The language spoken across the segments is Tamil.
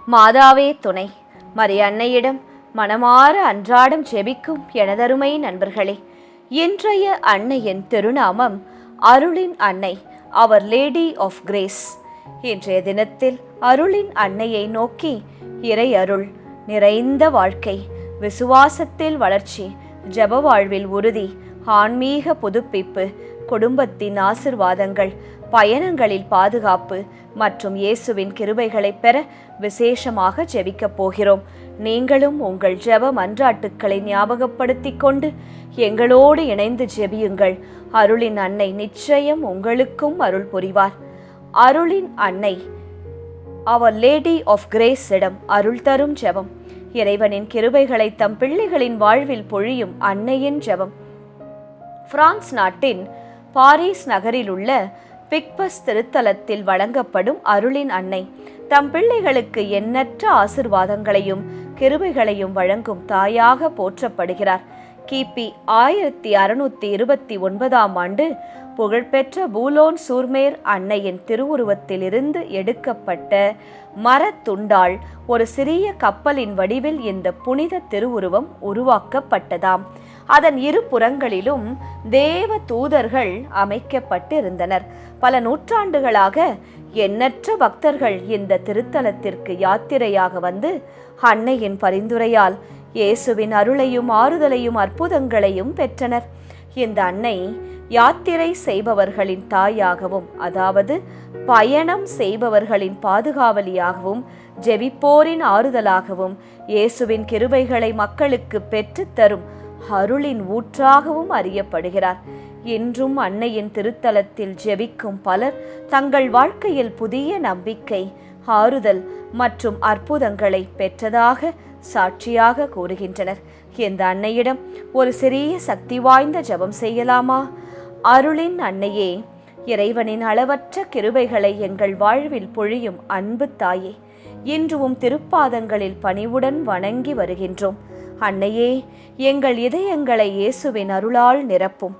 மாதாவே துணை. மரி அன்னையிடம் மனமாற அன்றாடம் ஜெபிக்கும் எனதருமை நண்பர்களே, இன்றைய அன்னையின் திருநாமம் அருளின் அன்னை, அவர் லேடி ஆஃப் கிரேஸ். இன்றைய தினத்தில் அருளின் அன்னையை நோக்கி இறை அருள் நிறைந்த வாழ்க்கை, விசுவாசத்தில் வளர்ச்சி, ஜெப வாழ்வில் உறுதி, ஆன்மீக புதுப்பிப்பு, குடும்பத்தின் ஆசிர்வாதங்கள், பயணங்களில் பாதுகாப்பு மற்றும் இயேசுவின் கிருபைகளை பெற விசேஷமாக ஜெபிக்கப் போகிறோம். நீங்களும் உங்கள் ஜெப மன்றாட்டுக்களை ஞாபகப்படுத்திக் கொண்டு எங்களோடு இணைந்து ஜெபியுங்கள். அருளின் அன்னை நிச்சயம் உங்களுக்கும் அருள் புரிவார். அருளின் அன்னை அவர் லேடி ஆஃப் கிரேஸ் இடம் அருள் தரும் ஜெபம். இறைவனின் கிருபைகளை தம் பிள்ளைகளின் வாழ்வில் பொழியும் அன்னையின் ஜெபம். பிரான்ஸ் நாட்டின் பாரிஸ் நகரில் உள்ள பிக்பஸ் திருத்தலத்தில் வழங்கப்படும் அருளின் அன்னை தம் பிள்ளைகளுக்கு எண்ணற்ற ஆசிர்வாதங்களையும் கிருபைகளையும் வழங்கும் தாயாக போற்றப்படுகிறார். கிபி 1629 புகழ்பெற்ற பூலோன் சூர்மேர் அன்னையின் திருவுருவத்தில் இருந்து எடுக்கப்பட்ட மரத்துண்டால் ஒரு சிறிய கப்பலின் வடிவில் இந்த புனித திருவுருவம் உருவாக்கப்பட்டதாம். அதன் இரு புறங்களிலும் தேவ தூதர்கள் அமைக்கப்பட்டிருந்தனர். பல நூற்றாண்டுகளாக எண்ணற்ற பக்தர்கள் இந்த திருத்தலத்திற்கு யாத்திரையாக வந்து அன்னையின் பரிந்துரையால் இயேசுவின் அருளையும் ஆறுதலையும் அற்புதங்களையும் பெற்றனர். இந்த அன்னை யாத்திரை செய்பவர்களின் தாயாகவும், அதாவது பயணம் செய்பவர்களின் பாதுகாவலியாகவும், ஜெபிப்போரின் ஆறுதலாகவும், இயேசுவின் கிருபைகளை மக்களுக்கு பெற்றுத்தரும் அருளின் ஊற்றாகவும் அறியப்படுகிறார். இன்றும் அன்னையின் திருத்தலத்தில் ஜெபிக்கும் பலர் தங்கள் வாழ்க்கையில் புதிய நம்பிக்கை, ஆறுதல் மற்றும் அற்புதங்களை பெற்றதாக சாட்சியாக கூறுகின்றனர். இந்த அன்னையிடம் ஒரு சிறிய சக்தி வாய்ந்த ஜெபம் செய்யலாமா? அருளின் அன்னையே, இறைவனின் அளவற்ற கிருபைகளை எங்கள் வாழ்வில் பொழியும் அன்பு தாயே, இன்றும் திருப்பாதங்களில் பணிவுடன் வணங்கி வருகின்றோம். அன்னையே, எங்கள் இதயங்களை இயேசுவின் அருளால் நிரப்பும்,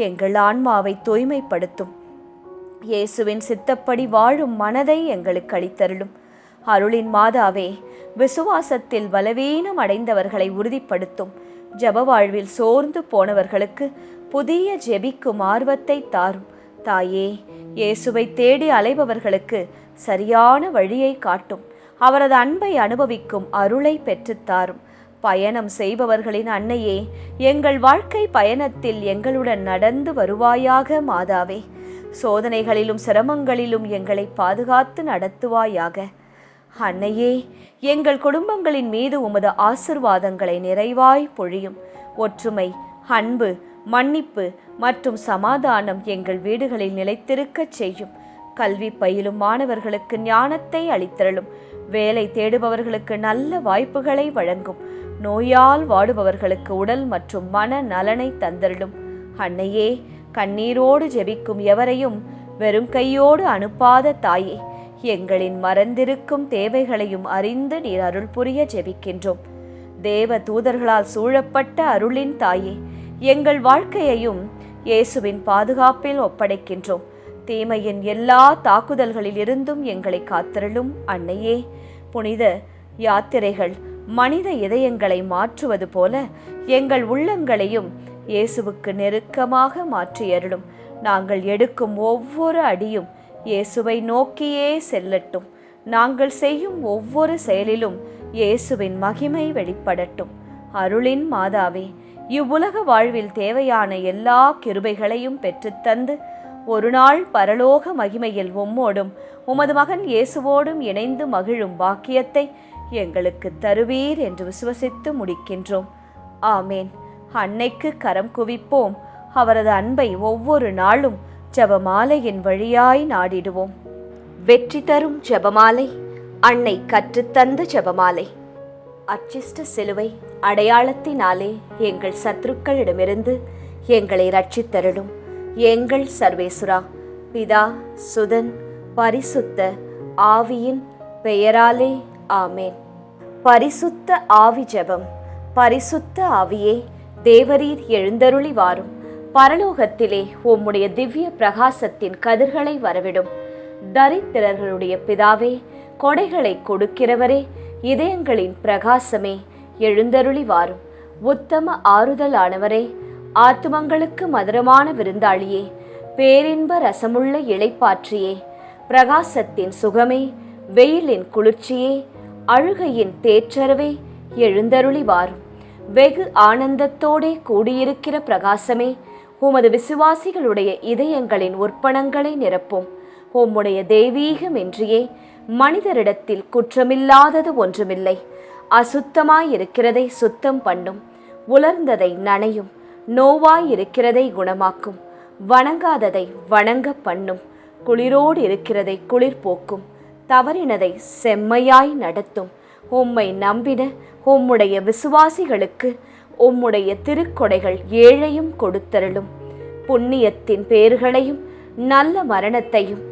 எங்கள் ஆன்மாவை தூய்மைப்படுத்தும், இயேசுவின் சித்தப்படி வாழும் மனதை எங்களுக்கு அளித்தருளும். அருளின் மாதாவே, விசுவாசத்தில் பலவீனம் அடைந்தவர்களை உறுதிப்படுத்தும், ஜெப வாழ்வில் சோர்ந்து போனவர்களுக்கு புதிய ஜெபிக்கும் ஆர்வத்தை தாரும். தாயே, இயேசுவை தேடி அலைபவர்களுக்கு சரியான வழியை காட்டும், அவரது அன்பை அனுபவிக்கும் அருளை பெற்றுத்தாரும். பயணம் செய்பவர்களின் அன்னையே, எங்கள் வாழ்க்கை பயணத்தில் எங்களுடன் நடந்து வருவாயாக. மாதாவே, சோதனைகளிலும் சிரமங்களிலும் எங்களை பாதுகாத்து நடத்துவாயாக. அன்னையே, எங்கள் குடும்பங்களின் மீது உமது ஆசிர்வாதங்களை நிறைவாய் பொழியும். ஒற்றுமை, அன்பு, மன்னிப்பு மற்றும் சமாதானம் எங்கள் வீடுகளில் நிலைத்திருக்கச் செய்யும். கல்வி பயிலும் மாணவர்களுக்கு ஞானத்தை அளித்தருளும், வேலை தேடுபவர்களுக்கு நல்ல வாய்ப்புகளை வழங்கும், நோயால் வாடுபவர்களுக்கு உடல் மற்றும் மன நலனை தந்தருளும். அன்னையே, கண்ணீரோடு ஜெபிக்கும் எவரையும் வெறும் கையோடு அனுப்பாத தாயே, எங்களின் மறந்திருக்கும் தேவைகளையும் அறிந்து நீர் அருள் புரிய ஜெபிக்கின்றோம். தேவ தூதர்களால் சூழப்பட்ட அருளின் தாயே, எங்கள் வாழ்க்கையையும் இயேசுவின் பாதுகாப்பில் ஒப்படைக்கின்றோம். தீமையின் எல்லா தாக்குதல்களில் இருந்தும் எங்களை காத்தருளும். அன்னையே, புனித யாத்திரைகள் மனித இதயங்களை மாற்றுவது போல எங்கள் உள்ளங்களையும் இயேசுவுக்கு நெருக்கமாக மாற்றியருளும். நாங்கள் எடுக்கும் ஒவ்வொரு அடியும் இயேசுவை நோக்கியே செல்லட்டும். நாங்கள் செய்யும் ஒவ்வொரு செயலிலும் இயேசுவின் மகிமை வெளிப்படட்டும். அருளின் மாதாவே, இவ்வுலக வாழ்வில் தேவையான எல்லா கிருபைகளையும் பெற்றுத்தந்து ஒரு நாள் பரலோக மகிமையில் உம்மோடும் உமது மகன் இயேசுவோடும் இணைந்து மகிழும் பாக்கியத்தை எங்களுக்கு தருவீர் என்று விசுவசித்து முடிக்கின்றோம். ஆமேன். அன்னைக்கு கரம் குவிப்போம். அவரது அன்பை ஒவ்வொரு நாளும் ஜெபமாலையின் வழியாய் நாடிடுவோம். வெற்றி தரும் ஜெபமாலை, அன்னை கற்றுத்தந்த ஜெபமாலை. அர்ச்சிஷ்ட சிலுவை அடையாளத்தினாலே எங்கள் சத்துருக்களிடமிருந்து எங்களை ரட்சித்தருளும். எங்கள் சர்வேசுரா, பிதா, சுதன், பரிசுத்த ஆவியின் பெயராலே ஆமேன். பரிசுத்த ஆவி ஜெபம். பரிசுத்த ஆவியே, தேவரீர் எழுந்தருளி வாரும். பரலோகத்திலே உம்முடைய திவ்ய பிரகாசத்தின் கதிர்களை வரவிடும். தரித்திரர்களுடைய பிதாவே, கொடைகளை கொடுக்கிறவரே, இதயங்களின் பிரகாசமே, எழுந்தருளி வாரும். உத்தம ஆறுதலானவரே, ஆத்துமங்களுக்கு மதுரமான விருந்தாளியே, பேரின்ப ரசமுள்ள இளைப்பாற்றியே, பிரகாசத்தின் சுகமே, வெயிலின் குளிர்ச்சியே, அழுகையின் தேற்றரவே, எழுந்தருளி வாரும். வெகு ஆனந்தத்தோடே கூடியிருக்கிற பிரகாசமே, உமது விசுவாசிகளுடைய இதயங்களின் உற்பணங்களை நிரப்பும். உம்முடைய தெய்வீகமின்றியே மனிதரிடத்தில் குற்றமில்லாதது ஒன்றுமில்லை. அசுத்தமாயிருக்கிறதை சுத்தம் பண்ணும், உலர்ந்ததை நனையும், நோவாயிருக்கிறதை குணமாக்கும், வணங்காததை வணங்க பண்ணும், குளிரோடு இருக்கிறதை குளிர் போக்கும், தவறினதை செம்மையாய் நடத்தும். உம்மை நம்பின உம்முடைய விசுவாசிகளுக்கு உம்முடைய திருக்கொடைகள் ஏழையும் கொடுத்தருளும். புண்ணியத்தின் பேர்களையும் நல்ல மரணத்தையும்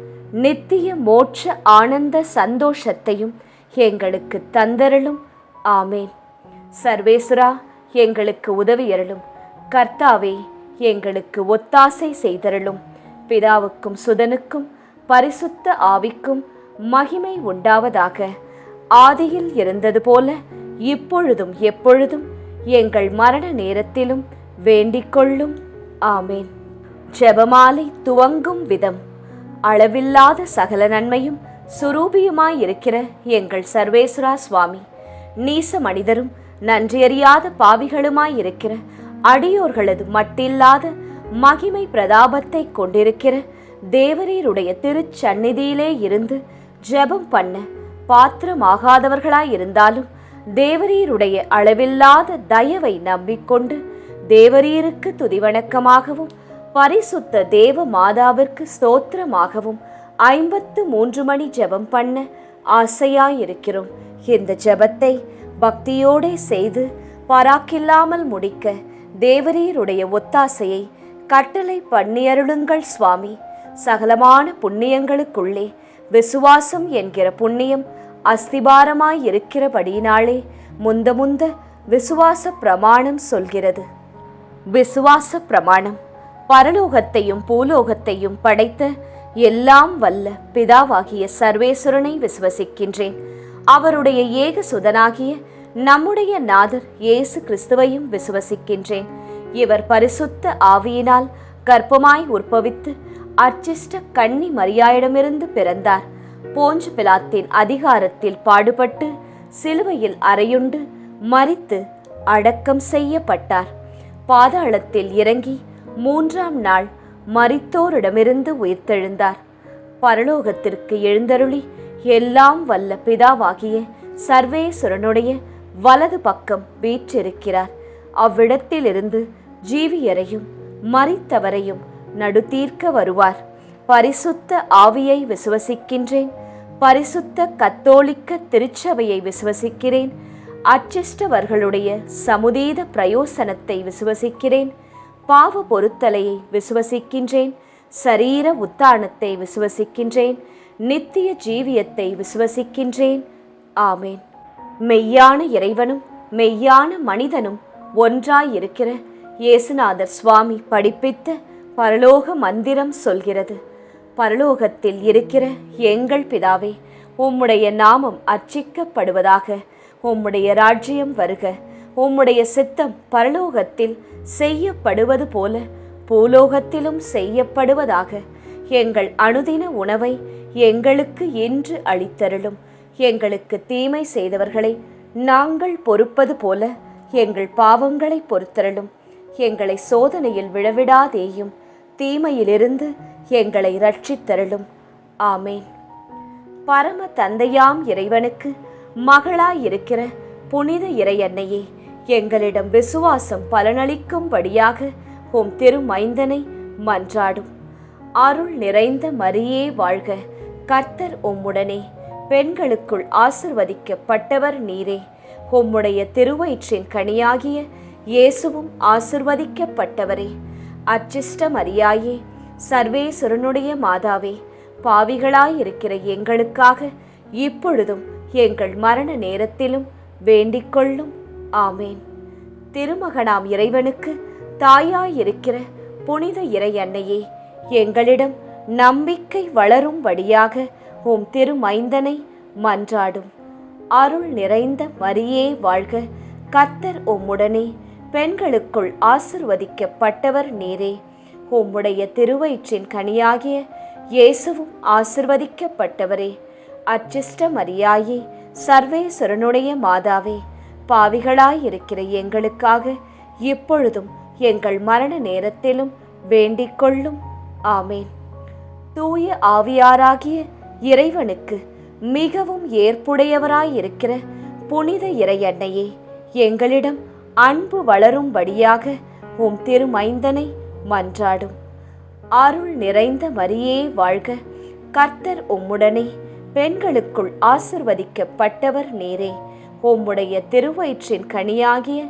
நித்திய மோட்ச ஆனந்த சந்தோஷத்தையும் எங்களுக்கு தந்தருளும். ஆமேன். சர்வேசுரா, எங்களுக்கு உதவியருளும். கர்த்தாவே, எங்களுக்கு ஒத்தாசை செய்தருளும். பிதாவுக்கும் சுதனுக்கும் பரிசுத்த ஆவிக்கும் மகிமை உண்டாவதாக. ஆதியில் இருந்தது போல இப்பொழுதும் எப்பொழுதும் எங்கள் மரண நேரத்திலும் வேண்டிக்கொள்ளும். ஆமேன். ஜெபமாலை துவங்கும் விதம். அளவில்லாத சகல நன்மையும் சுரூபியுமாயிருக்கிற எங்கள் சர்வேஸ்வரா சுவாமி, நீச மனிதரும் நன்றியறியாத பாவிகளுமாயிருக்கிற அடியோர்களது மட்டில்லாத மகிமை பிரதாபத்தை கொண்டிருக்கிற தேவரீருடைய திருச்சந்நிதியிலே இருந்து ஜெபம் பண்ண பாத்திரமாகாதவர்களாயிருந்தாலும் தேவரீருடைய அளவில்லாத தயவை நம்பிக்கொண்டு தேவரீருக்கு துதிவணக்கமாகவும் பரிசுத்த தேவ மாதாவிற்கு ஸ்தோத்திரமாகவும் 53 மணி ஜெபம் பண்ண ஆசையாயிருக்கிறோம். இந்த ஜெபத்தை பக்தியோடே செய்து பராக்கில்லாமல் முடிக்க தேவரீருடைய ஒத்தாசையை கட்டளை பண்ணியருளுங்கள் சுவாமி. சகலமான புண்ணியங்களுக்குள்ளே விசுவாசம் என்கிற புண்ணியம் அஸ்திபாரமாயிருக்கிறபடியினாலே முந்த விசுவாச பிரமாணம் சொல்கிறது. விசுவாச பிரமாணம். பரலோகத்தையும் பூலோகத்தையும் படைத்த எல்லாம் வல்ல பிதாவாகிய சர்வேஸ்வரனை விசுவசிக்கின்றேன். அவருடைய ஏக சுதனாகிய நம்முடைய நாதர் இயேசு கிறிஸ்துவையும் விசுவசிக்கின்றேன். இவர் பரிசுத்த ஆவியினால் கர்ப்பமாய் உற்பவித்து அர்ச்சிஷ்ட கன்னி மரியாயிடமிருந்து பிறந்தார். போஞ்சு பிலாத்தின் அதிகாரத்தில் பாடுபட்டு சிலுவையில் அறையுண்டு மரித்து அடக்கம் செய்யப்பட்டார். பாதாளத்தில் இறங்கி 3ஆம் நாள் மரித்தோரிடமிருந்து உயிர்த்தெழுந்தார். பரலோகத்திற்கு எழுந்தருளி எல்லாம் வல்ல பிதாவாகிய சர்வேஸ்வரனுடைய வலது பக்கம் வீற்றிருக்கிறார். அவ்விடத்திலிருந்து ஜீவியரையும் மரித்தவரையும் நடுதீர்க்க வருவார். பரிசுத்த ஆவியை விசுவசிக்கின்றேன். பரிசுத்த கத்தோலிக்க திருச்சபையை விசுவசிக்கிறேன். அச்சிஷ்டவர்களுடைய சமுதீத பிரயோசனத்தை விசுவசிக்கிறேன். பாவ பொருத்தலையை விசுவசிக்கின்றேன். சரீர உத்தானத்தை விசுவசிக்கின்றேன். நித்திய ஜீவியத்தை விசுவசிக்கின்றேன். ஆமேன். மெய்யான இறைவனும் மெய்யான மனிதனும் ஒன்றாயிருக்கிற இயேசுநாதர் சுவாமி படிப்பித்த பரலோக மந்திரம் சொல்கிறது. பரலோகத்தில் இருக்கிற எங்கள் பிதாவே, உம்முடைய நாமம் அர்ச்சிக்கப்படுவதாக. உம்முடைய ராஜ்யம் வருக. உம்முடைய சித்தம் பரலோகத்தில் செய்யப்படுவது போல பூலோகத்திலும் செய்யப்படுவதாக. எங்கள் அனுதின உணவை எங்களுக்கு இன்று அளித்தருளும். எங்களுக்கு தீமை செய்தவர்களை நாங்கள் பொறுப்பது போல எங்கள் பாவங்களை பொறுத்தருளும். எங்களை சோதனையில் விழவிடாதேயும், தீமையிலிருந்து எங்களை இரட்சித்தருளும். ஆமேன். பரம தந்தையாம் இறைவனுக்கு மகளாயிருக்கிற புனித இறையன்னையே, எங்களிடம் விசுவாசம் பலனளிக்கும்படியாக உம் திருமைந்தனை மன்றாடும். அருள் நிறைந்த மரியே வாழ்க. கர்த்தர் உம்முடனே. பெண்களுக்குள் ஆசிர்வதிக்கப்பட்டவர் நீரே. உம்முடைய திருவயிற்றின் கனியாகிய இயேசுவும் ஆசிர்வதிக்கப்பட்டவரே. அச்சிஷ்ட மரியாயே, சர்வேஸ்வரனுடைய மாதாவே, பாவிகளாயிருக்கிற எங்களுக்காக இப்பொழுதும் எங்கள் மரண நேரத்திலும் வேண்டிக்கொள்ளும். ஆமேன். திருமகனாம் இறைவனுக்கு தாயாயிருக்கிற புனித இறை அன்னையே, எங்களிடம் நம்பிக்கை வளரும்படியாக உம் திருமைந்தனை மன்றாடும். அருள் நிறைந்த மரியே வாழ்க, கர்த்தர் உம்முடனே, பெண்களுக்குள் ஆசிர்வதிக்கப்பட்டவர் நீரே. உம்முடைய திருவயிற்றின் கனியாகிய இயேசுவும் ஆசிர்வதிக்கப்பட்டவரே. அச்சிஷ்ட மரியாயே, சர்வேஸ்வரனுடைய மாதாவே, பாவிகளாயிருக்கிற எங்களுக்காக இப்பொழுதும் எங்கள் மரண நேரத்திலும் வேண்டிக் கொள்ளும். ஆமேன். தூய ஆவியாராகிய இறைவனுக்கு மிகவும் ஏற்புடையவராயிருக்கிற புனித இறையன்னையே, எங்களிடம் அன்பு வளரும்படியாக உம் திருமைந்தனை மன்றாடும். அருள் நிறைந்த மரியே வாழ்க, கர்த்தர் உம்முடனே, பெண்களுக்குள் ஆசிர்வதிக்கப்பட்டவர் நீரே. உம்முடைய திருவயிற்றின் கனியாகிய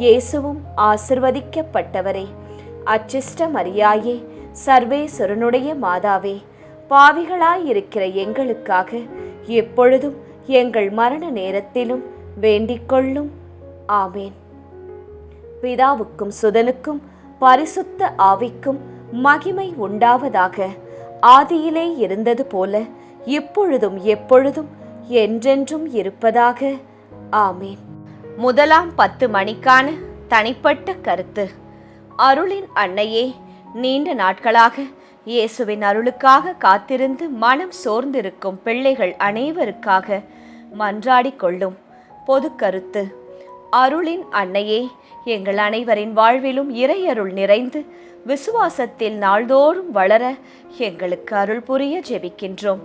இயேசுவும் ஆசிர்வதிக்கப்பட்டவரே. அச்சிஷ்ட மரியாயே, சர்வேஸ்வரனுடைய மாதாவே, பாவிகளாயிருக்கிற எங்களுக்காக எப்பொழுதும் எங்கள் மரண நேரத்திலும் வேண்டிக் கொள்ளும். ஆமேன். பிதாவுக்கும் சுதனுக்கும் பரிசுத்த ஆவிக்கும் மகிமை உண்டாவதாக. ஆதியிலே இருந்தது போல இப்பொழுதும் எப்பொழுதும் என்றென்றும் இருப்பதாக. ஆமேன். முதலாம் 10 மணிக்கான தனிப்பட்ட கருத்து. அருளின் அன்னையே, நீண்ட நாட்களாக இயேசுவின் அருளுக்காக காத்திருந்து மனம் சோர்ந்திருக்கும் பிள்ளைகள் அனைவருக்காக மன்றாடிக் கொள்ளும். பொது கருத்து. அருளின் அன்னையே, எங்கள் அனைவரின் வாழ்விலும் இறையருள் நிறைந்து விசுவாசத்தில் நாள்தோறும் வளர எங்களுக்கு அருள் புரிய ஜெபிக்கின்றோம்.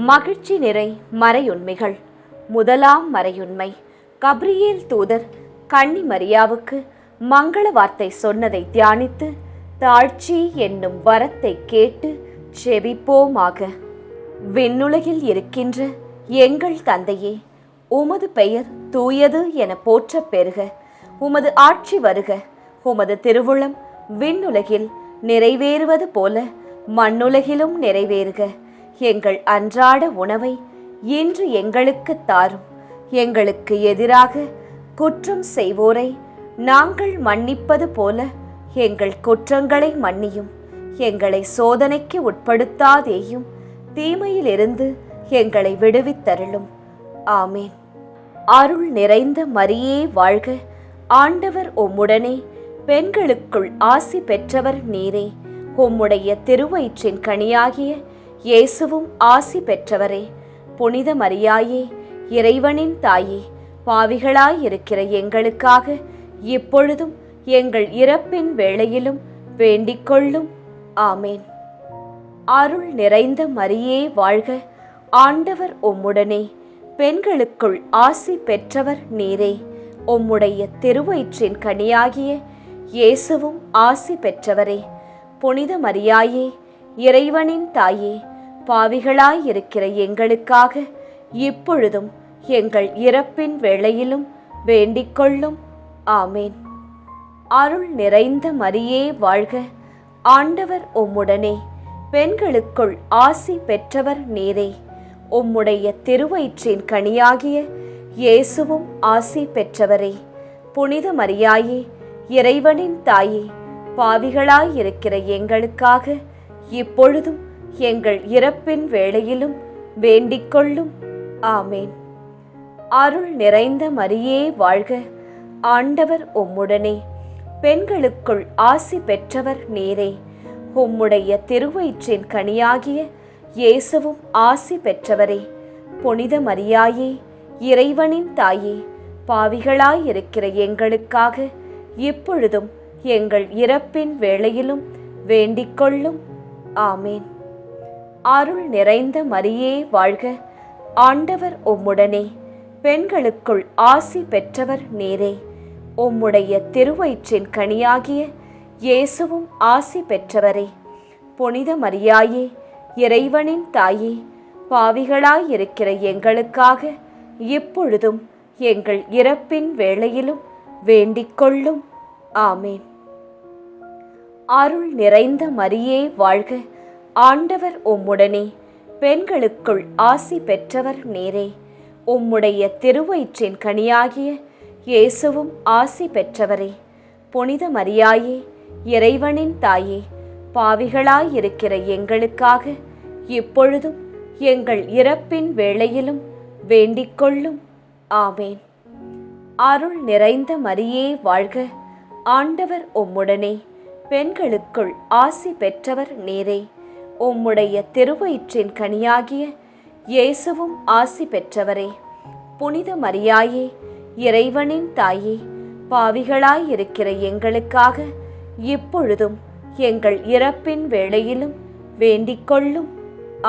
மகிழ்ச்சி நிறை மறையுண்மைகள். முதலாம் மறையுண்மை. கப்ரியேல் தூதர் கன்னி மரியாவுக்கு மங்கள வார்த்தை சொன்னதை தியானித்து தாழ்ச்சி என்னும் வரத்தை கேட்டு ஜெபிப்போமாக. விண்ணுலகில் இருக்கின்ற எங்கள் தந்தையே, உமது பெயர் தூயது என போற்றப் பெறுக. உமது ஆட்சி வருக. உமது திருவுளம் விண்ணுலகில் நிறைவேறுவது போல மண்ணுலகிலும் நிறைவேறுக. எங்கள் அன்றாட உணவை இன்று எங்களுக்கு தாரும். எங்களுக்கு எதிராக குற்றம் செய்வோரை நாங்கள் மன்னிப்பது போல எங்கள் குற்றங்களை மன்னியும். எங்களை சோதனைக்கு உட்படுத்தாதேயும், தீமையிலிருந்து எங்களை விடுவித்தருளும். ஆமேன். அருள் நிறைந்த மரியே வாழ்க, ஆண்டவர் உம்முடனே, பெண்களுக்குள் ஆசி பெற்றவர் நீரே. உம்முடைய திருவயிற்றின் கனியாகிய இயேசுவும் ஆசி பெற்றவரே. புனித மரியாயே, இறைவனின் தாயே, பாவிகளாயிருக்கிற எங்களுக்காக இப்பொழுதும் எங்கள் இறப்பின் வேளையிலும் வேண்டிக் கொள்ளும். ஆமேன். அருள் நிறைந்த மரியே வாழ்க, ஆண்டவர் உம்முடனே, பெண்களுக்குள் ஆசி பெற்றவர் நீரே. உம்முடைய திருவயிற்றின் கனியாகிய இயேசுவும் ஆசி பெற்றவரே. புனித மரியாயே, இறைவனின் தாயே, பாவிகளாயிருக்கிற எங்களுக்காக இப்பொழுதும் எங்கள் இறப்பின் வேளையிலும் வேண்டிக் கொள்ளும். ஆமேன். அருள் நிறைந்த மரியே வாழ்க, ஆண்டவர் உம்முடனே, பெண்களுக்குள் ஆசி பெற்றவர் நீரே. உம்முடைய திருவயிற்றின் கனியாகிய இயேசுவும் ஆசி பெற்றவரே. புனித மரியாயே, இறைவனின் தாயே, பாவிகளாயிருக்கிற எங்களுக்காக இப்பொழுதும் எங்கள் இறப்பின் வேளையிலும் வேண்டிக் கொள்ளும். ஆமேன். அருள் நிறைந்த மரியே வாழ்க, ஆண்டவர் உம்முடனே, பெண்களுக்குள் ஆசி பெற்றவர் நீரே. உம்முடைய திருவயிற்றின் கனியாகிய இயேசுவும் ஆசி பெற்றவரே. புனித மரியாயே, இறைவனின் தாயே, பாவிகளாயிருக்கிற எங்களுக்காக இப்பொழுதும் எங்கள் இறப்பின் வேளையிலும் வேண்டிக் கொள்ளும். ஆமேன். அருள் நிறைந்த மரியே வாழ்க, ஆண்டவர் உம்முடனே, பெண்களுக்குள் ஆசி பெற்றவர் நீரே. உம்முடைய திருவயிற்றின் கனியாகிய இயேசுவும் ஆசி பெற்றவரே. புனித மரியாயே, இறைவனின் தாயே, பாவிகளாயிருக்கிற எங்களுக்காக இப்பொழுதும் எங்கள் இறப்பின் வேளையிலும் வேண்டிக் கொள்ளும். ஆமேன். அருள் நிறைந்த மரியே வாழ்க, ஆண்டவர் உம்முடனே, பெண்களுக்குள் ஆசி பெற்றவர் நீரே. உம்முடைய திருவயிற்றின் கனியாகிய இயேசுவும் ஆசி பெற்றவரே. புனித மரியாயே, இறைவனின் தாயே, பாவிகளாயிருக்கிற எங்களுக்காக இப்பொழுதும் எங்கள் இறப்பின் வேளையிலும் வேண்டிக்கொள்ளும். ஆமேன். அருள் நிறைந்த மரியே வாழ்க, ஆண்டவர் உம்முடனே, பெண்களுக்குள் ஆசி பெற்றவர் நீரே. உம்முடைய திருவயிற்றின் கனியாகிய இயேசுவும் ஆசி பெற்றவரே. புனித மரியாயே, இறைவனின் தாயே, பாவிகளாயிருக்கிற எங்களுக்காக இப்பொழுதும் எங்கள் இறப்பின் வேளையிலும் வேண்டிக்கொள்ளும்.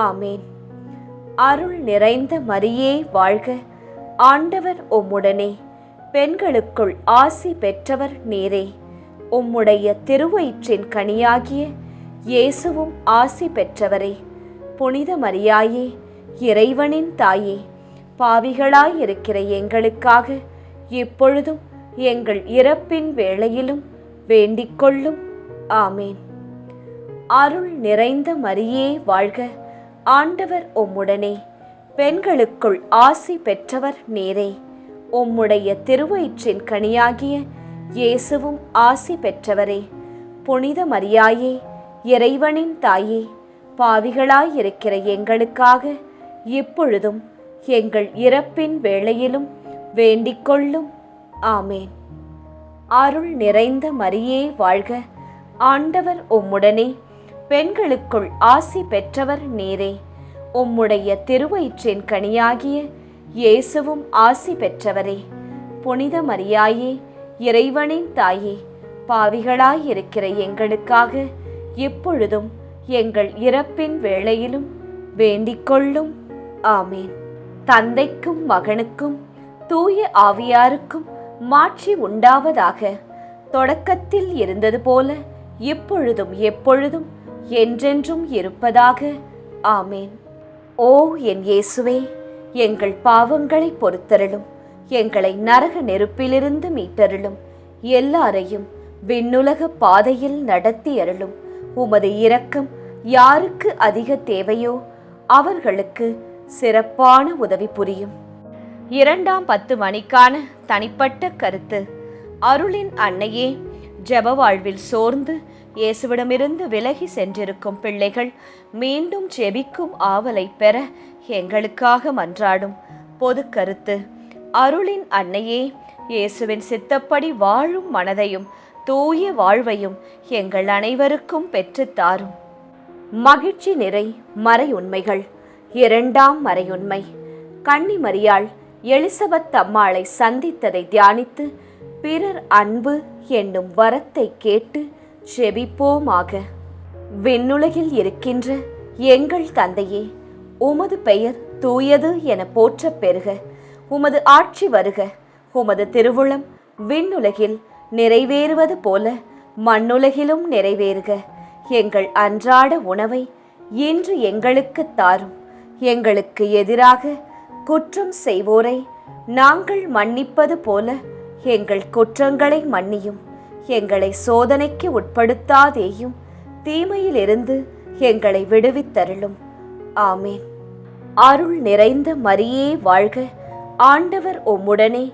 ஆமேன். அருள் நிறைந்த மரியே வாழ்க, ஆண்டவர் உம்முடனே, பெண்களுக்குள் ஆசி பெற்றவர் நீரே. உம்முடைய திருவயிற்றின் கனியாகிய இயேசுவும் ஆசி பெற்றவரே. புனித மரியாயே, இறைவனின் தாயே, பாவிகளாயிருக்கிற எங்களுக்காக இப்பொழுதும் எங்கள் இறப்பின் வேளையிலும் வேண்டிக்கொள்ளும். ஆமேன். அருள் நிறைந்த மரியே வாழ்க, ஆண்டவர் உம்முடனே, பெண்களுக்குள் ஆசி பெற்றவர் நீரே. உம்முடைய திருவயிற்றின் கனியாகிய இயேசுவும் ஆசி பெற்றவரே. புனித மரியாயே, இறைவனின் தாயே, பாவிகளாயிருக்கிற எங்களுக்காக இப்பொழுதும் எங்கள் இறப்பின் வேளையிலும் வேண்டிக்கொள்ளும். ஆமேன். அருள் நிறைந்த மரியே வாழ்க, ஆண்டவர் உம்முடனே, பெண்களுக்குள் ஆசி பெற்றவர் நீரே. உம்முடைய திருவயிற்றின் கனியாகிய இயேசுவும் ஆசி பெற்றவரே. புனித மரியாயே, இறைவனின் தாயே, பாவிகளாயிருக்கிற எங்களுக்காக இப்பொழுதும் எங்கள் இறப்பின் வேளையிலும் வேண்டிக்கொள்ளும். ஆமேன். தந்தைக்கும் மகனுக்கும் தூய ஆவியாருக்கும் மாட்சி உண்டாவதாக. தொடக்கத்தில் இருந்தது போல இப்பொழுதும் எப்பொழுதும் என்றென்றும் இருப்பதாக. ஆமேன். ஓ என் இயேசுவே, எங்கள் பாவங்களை பொறுத்தருளும், எங்களை நரக நெருப்பிலிருந்து மீட்டருளும், எல்லாரையும் விண்ணுலக பாதையில் நடத்தி அருளும். உமது இரக்கம் யாருக்கு அதிக தேவையோ அவர்களுக்கு சிறப்பான உதவி புரியும். 2ஆம் 10 மணிக்கான தனிப்பட்ட கருத்து. அருளின் அன்னையே, ஜெப வாழ்வில் சோர்ந்து இயேசுவிடமிருந்து விலகி சென்றிருக்கும் பிள்ளைகள் மீண்டும் ஜெபிக்கும் ஆவலை பெற எங்களுக்காக மன்றாடும். பொது கருத்து. அருளின் அன்னையே, இயேசுவின் சித்தப்படி வாழும் மனதையும் தூய வாழ்வையும் எங்கள் அனைவருக்கும் பெற்றுத்தாரும். மகிழ்ச்சி நிறை மறையுண்மைகள். 2ஆம் மறையுண்மை. கன்னி மரியாள் எலிசபெத் அம்மாளை சந்தித்ததை தியானித்து பிறர் அன்பு என்னும் வரத்தை கேட்டு ஜெபிப்போமாக. விண்ணுலகில் இருக்கின்ற எங்கள் தந்தையே, உமது பெயர் தூயது என போற்றப் பெறுக. உமது ஆட்சி வருக. உமது திருவுளம் விண்ணுலகில் நிறைவேறுவது போல மண்ணுலகிலும் நிறைவேறுக. எங்கள் அன்றாட உணவை இன்று எங்களுக்கு தாரும். எங்களுக்கு எதிராக குற்றம் செய்வோரை நாங்கள் மன்னிப்பது போல எங்கள் குற்றங்களை மன்னியும். எங்களை சோதனைக்கு உட்படுத்தாதேயும், தீமையிலிருந்து எங்களை விடுவித்தருளும். ஆமேன். அருள் நிறைந்த மரியே வாழ்க, ஆண்டவர் உம்முடனே,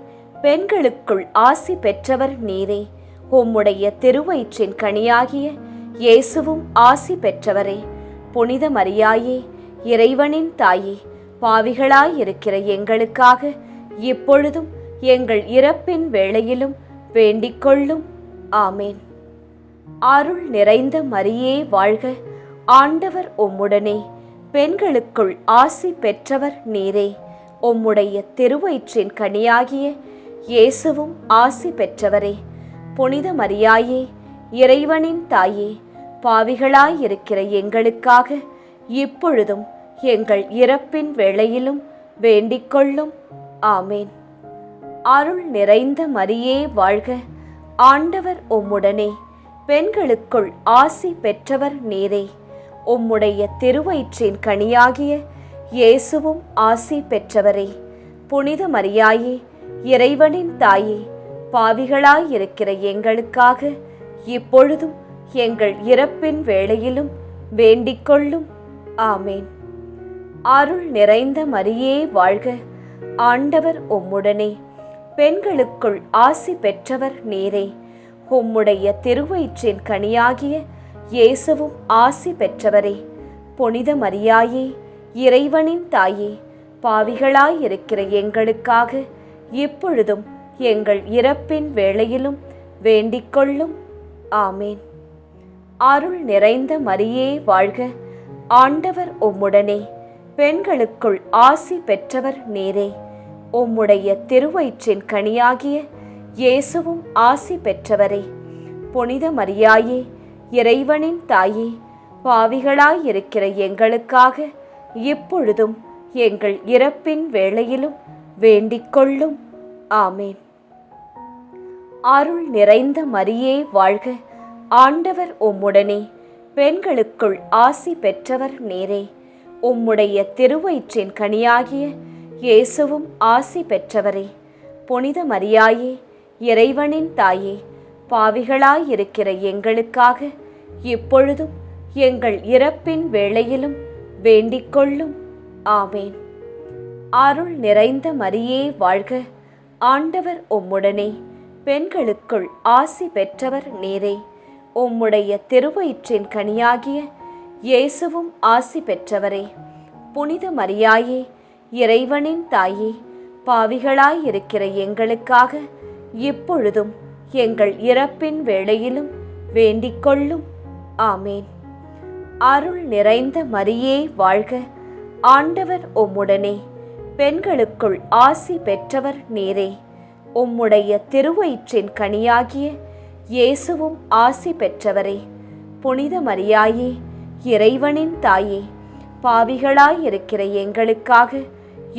பெண்களுக்குள் ஆசி பெற்றவர் நீரே. உம்முடைய திருவயிற்றின் கனியாகிய இயேசுவும் ஆசி பெற்றவரே. புனித மரியாயே, இறைவனின் தாயே, பாவிகளாயிருக்கிற எங்களுக்காக இப்பொழுதும் எங்கள் இறப்பின் வேளையிலும் வேண்டிக்கொள்ளும். ஆமேன். அருள் நிறைந்த மரியே வாழ்க, ஆண்டவர் உம்முடனே, பெண்களுக்குள் ஆசி பெற்றவர் நீரே. உம்முடைய திருவயிற்றின் கனியாகிய இயேசுவும் ஆசி பெற்றவரே. புனித மரியாயே, இறைவனின் தாயே, பாவிகளாயிருக்கிற எங்களுக்காக இப்பொழுதும் எங்கள் இறப்பின் வேளையிலும் வேண்டிக்கொள்ளும். ஆமேன். அருள் நிறைந்த மரியே வாழ்க, ஆண்டவர் உம்முடனே, பெண்களுக்குள் ஆசி பெற்றவர் நீரே. உம்முடைய திருவயிற்றின் கனியாகிய இயேசுவும் ஆசி பெற்றவரே. புனித மரியாயே, இறைவனின் தாயே, பாவிகளாயிருக்கிற எங்களுக்காக இப்பொழுதும் எங்கள் இறப்பின் வேளையிலும் வேண்டிக்கொள்ளும். ஆமேன். அருள் நிறைந்த மரியே வாழ்க, ஆண்டவர் உம்முடனே, பெண்களுக்குள் ஆசி பெற்றவர் நீரே. உம்முடைய திருவயிற்றின் கனியாகிய இயேசுவும் ஆசி பெற்றவரே. புனித மரியாயே, இறைவனின் தாயே, பாவிகளாயிருக்கிற எங்களுக்காக இப்பொழுதும் எங்கள் இறப்பின் வேளையிலும் வேண்டிக்கொள்ளும். ஆமேன். அருள் நிறைந்த மரியே வாழ்க, ஆண்டவர் உம்முடனே, பெண்களுக்குள் ஆசி பெற்றவர் நீரே. உம்முடைய திருவயிற்றின் கனியாகிய இயேசுவும் ஆசி பெற்றவரே. புனித மரியாயே, இறைவனின் தாயே, பாவிகளாயிருக்கிற எங்களுக்காக இப்பொழுதும் எங்கள் இறப்பின் வேளையிலும் வேண்டிக்கொள்ளும். ஆமேன். அருள் நிறைந்த மரியே வாழ்க, ஆண்டவர் உம்முடனே, பெண்களுக்குள் ஆசி பெற்றவர் நீரே. உம்முடைய திருவயிற்றின் கனியாகிய இயேசுவும் ஆசி பெற்றவரே. புனித மரியாயே, இறைவனின் தாயே, பாவிகளாயிருக்கிற எங்களுக்காக இப்பொழுதும் எங்கள் இறப்பின் வேளையிலும் வேண்டிக்கொள்ளும். ஆமேன். அருள் நிறைந்த மரியே வாழ்க, ஆண்டவர் உம்முடனே, பெண்களுக்குள் ஆசி பெற்றவர் நீரே. உம்முடைய திருவயிற்றின் கனியாகிய இயேசுவும் ஆசி பெற்றவரே. புனித மரியாயே, இறைவனின் தாயே, பாவிகளாயிருக்கிற எங்களுக்காக இப்பொழுதும் எங்கள் இறப்பின் வேளையிலும் வேண்டிக்கொள்ளும். ஆமேன். அருள் நிறைந்த மரியே வாழ்க, ஆண்டவர் உம்முடனே, பெண்களுக்குள் ஆசி பெற்றவர் நீரே. உம்முடைய திருவயிற்றின் கனியாகிய இயேசுவும் ஆசி பெற்றவரே. புனித மரியாயே, இறைவனின் தாயே, பாவிகளாயிருக்கிற எங்களுக்காக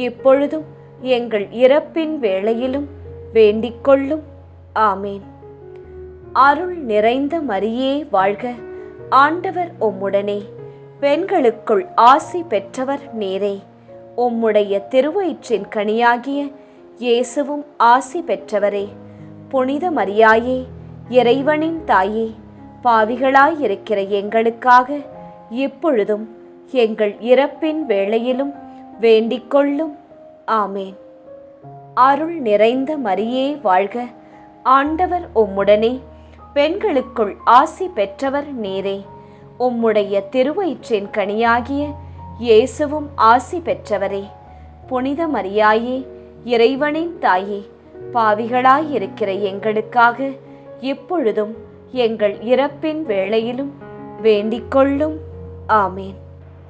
இப்பொழுதும் எங்கள் இறப்பின் வேளையிலும் வேண்டிக்கொள்ளும். ஆமேன். அருள் நிறைந்த மரியே வாழ்க, ஆண்டவர் உம்முடனே, பெண்களுக்குள் ஆசி பெற்றவர் நீரே. உம்முடைய திருவயிற்றின் கனியாகிய இயேசுவும் ஆசி பெற்றவரே. புனித மரியாயே, இறைவனின் தாயே, பாவிகளாயிருக்கிற எங்களுக்காக இப்பொழுதும் எங்கள் இறப்பின் வேளையிலும் வேண்டிக்கொள்ளும். ஆமேன். அருள் நிறைந்த மரியே வாழ்க, ஆண்டவர் உம்முடனே, பெண்களுக்குள் ஆசி பெற்றவர் நீரே. உம்முடைய திருவயிற்றின் கனியாகிய இயேசுவும் ஆசி பெற்றவரே. புனித மரியாயே, இறைவனின் தாயே, பாவிகளாயிருக்கிற எங்களுக்காக இப்பொழுதும் எங்கள் இறப்பின் வேளையிலும் வேண்டிக்கொள்ளும். ஆமேன்.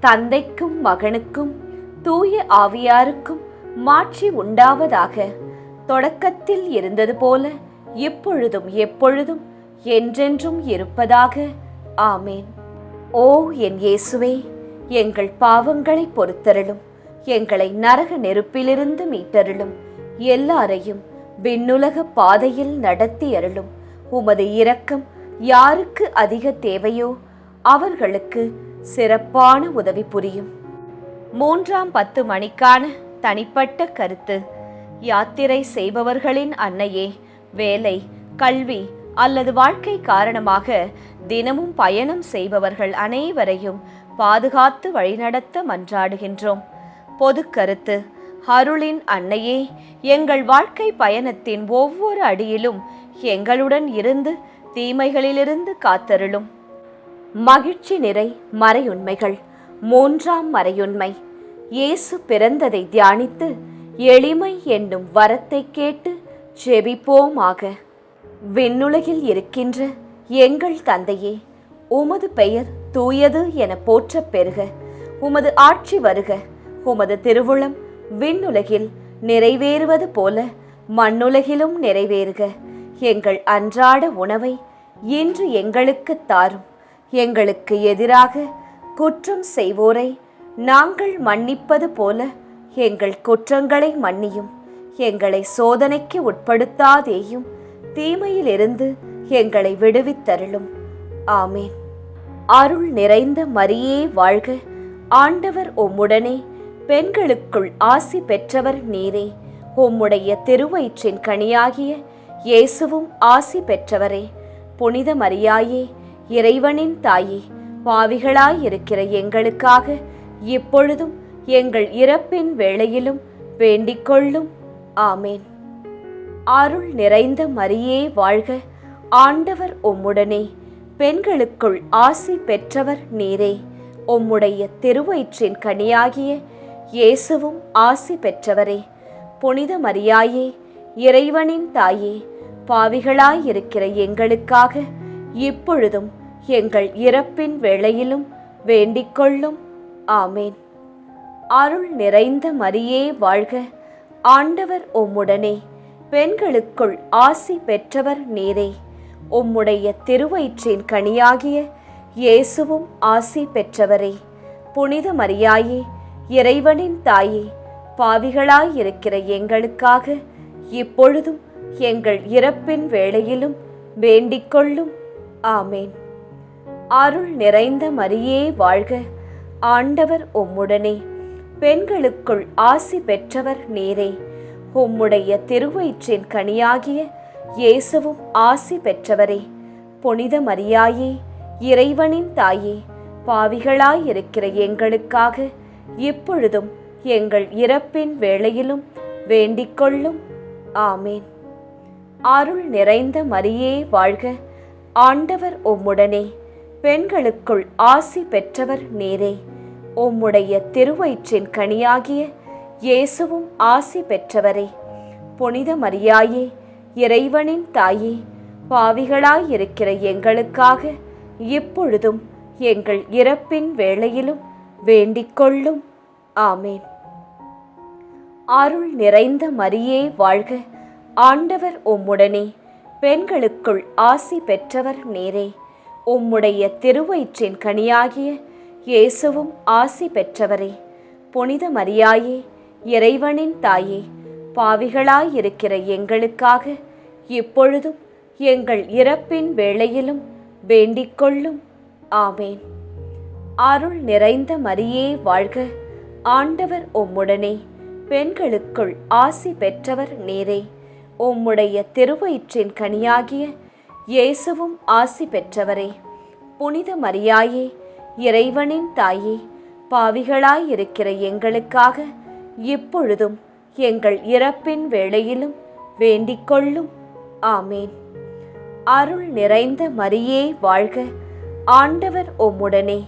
தந்தைக்கும் மகனுக்கும் தூய ஆவியாருக்கும் மாட்சி உண்டாவதாக. தொடக்கத்தில் இருந்தது போல இப்பொழுதும் எப்பொழுதும் என்றென்றும் இருப்பதாக. ஆமேன். ஓ என் இயேசுவே, எங்கள் பாவங்களை பொறுத்தருளும், எங்களை நரக நெருப்பிலிருந்து மீட்டருளும், எல்லாரையும் விண்ணுலக பாதையில் நடத்தி அருளும். உமது இரக்கம் யாருக்கு அதிக தேவையோ அவர்களுக்கு சிறப்பான உதவி புரியும். 3ஆம் 10 மணிக்கான தனிப்பட்ட கருத்து. யாத்திரை செய்பவர்களின் அன்னையே, வேலை, கல்வி அல்லது வாழ்க்கை காரணமாக தினமும் பயணம் செய்பவர்கள் அனைவரையும் பாதுகாத்து வழிநடத்த மன்றாடுகின்றோம். பொது கருத்து. அருளின் அன்னையே, எங்கள் வாழ்க்கை பயணத்தின் ஒவ்வொரு அடியிலும் எங்களுடன் இருந்து தீமைகளிலிருந்து காத்தருளும். மகிழ்ச்சி நிறை மறையுண்மைகள். 3ஆம் மறையுண்மை. இயேசு பிறந்ததை தியானித்து எளிமை என்னும் வரத்தை கேட்டு ஜெபிப்போமாக. விண்ணுலகில் இருக்கின்ற எங்கள் தந்தையே, உமது பெயர் தூயது என போற்றப் பெறுக. உமது ஆட்சி வருக. உமது திருவுளம் விண்ணுலகில் நிறைவேறுவது போல மண்ணுலகிலும் நிறைவேறுக. எங்கள் அன்றாட உணவை இன்று எங்களுக்கு தாரும். எங்களுக்கு எதிராக குற்றம் செய்வோரை நாங்கள் மன்னிப்பது போல எங்கள் குற்றங்களை மன்னியும். எங்களை சோதனைக்கு உட்படுத்தாதேயும், தீமையிலிருந்து எங்களை விடுவித்தருளும். ஆமேன். அருள் நிறைந்த மரியே வாழ்க, ஆண்டவர் உம்முடனே, பெண்களுக்குள் ஆசி பெற்றவர் நீரே. உம்முடைய திருவயிற்றின் கனியாகிய இயேசுவும் ஆசி பெற்றவரே. புனித மரியாயே, இறைவனின் தாயே, பாவிகளாயிருக்கிற எங்களுக்காக இப்பொழுதும் எங்கள் இறப்பின் வேளையிலும் வேண்டிக்கொள்ளும். ஆமேன். அருள் நிறைந்த மரியே வாழ்க, ஆண்டவர் உம்முடனே, பெண்களுக்குள் ஆசி பெற்றவர் நீரே. உம்முடைய திருவயிற்றின் கனியாகிய இயேசுவும் ஆசி பெற்றவரே. புனித மரியாயே, இறைவனின் தாயே, பாவிகளாயிருக்கிற எங்களுக்காக இப்பொழுதும் எங்கள் இறப்பின் வேளையிலும் வேண்டிக்கொள்ளும். ஆமேன். அருள் நிறைந்த மரியே வாழ்க, ஆண்டவர் உம்முடனே, பெண்களுக்குள் ஆசி பெற்றவர் நீரே. உம்முடைய திருவயிற்றின் கனியாகிய இயேசுவும் ஆசி பெற்றவரே. புனித மரியாயே, இறைவனின் தாயே, பாவிகளாயிருக்கிற எங்களுக்காக இப்பொழுதும் எங்கள் இறப்பின் வேளையிலும் வேண்டிக்கொள்ளும். ஆமேன். அருள் நிறைந்த மரியே வாழ்க, ஆண்டவர் உம்முடனே, பெண்களுக்குள் ஆசி பெற்றவர் நீரே. உம்முடைய திருவயிற்றின் கனியாகிய இயேசுவும் ஆசி பெற்றவரே. புனித மரியாயே, இறைவனின் தாயே, பாவிகளாயிருக்கிற எங்களுக்காக இப்பொழுதும் எங்கள் இறப்பின் வேளையிலும் வேண்டிக்கொள்ளும். ஆமேன். அருள் நிறைந்த மரியே வாழ்க, ஆண்டவர் உம்முடனே, பெண்களுக்குள் ஆசி பெற்றவர் நீரே. உம்முடைய திருவயிற்றின் கனியாகிய இயேசுவும் ஆசி பெற்றவரே. புனித மரியாயே, இறைவனின் தாயே, பாவிகளாயிருக்கிற எங்களுக்காக இப்பொழுதும் எங்கள் இறப்பின் வேளையிலும் வேண்டிக்கொள்ளும். ஆமேன். அருள் நிறைந்த மரியே வாழ்க, ஆண்டவர் உம்முடனே, பெண்களுக்குள் ஆசி பெற்றவர் நீரே. உம்முடைய திருவயிற்றின் கனியாகிய இயேசுவும் ஆசி பெற்றவரே. புனித மரியாயே, இறைவனின் தாயே, பாவிகளாயிருக்கிற எங்களுக்காக இப்பொழுதும் எங்கள் இறப்பின் வேளையிலும் வேண்டிக்கொள்ளும். ஆமேன். அருள் நிறைந்த மரியே வாழ்க, ஆண்டவர் உம்முடனே, பெண்களுக்குள் ஆசி பெற்றவர் நீரே. உம்முடைய திருவயிற்றின் கனியாகிய இயேசுவும் ஆசி பெற்றவரே. புனித மரியாயே, இறைவனின் தாயே, பாவிகளாயிருக்கிற எங்களுக்காக இப்பொழுதும் எங்கள் இறப்பின் வேளையிலும் வேண்டிக்கொள்ளும். ஆமேன். அருள் நிறைந்த மரியே வாழ்க, ஆண்டவர் உம்முடனே,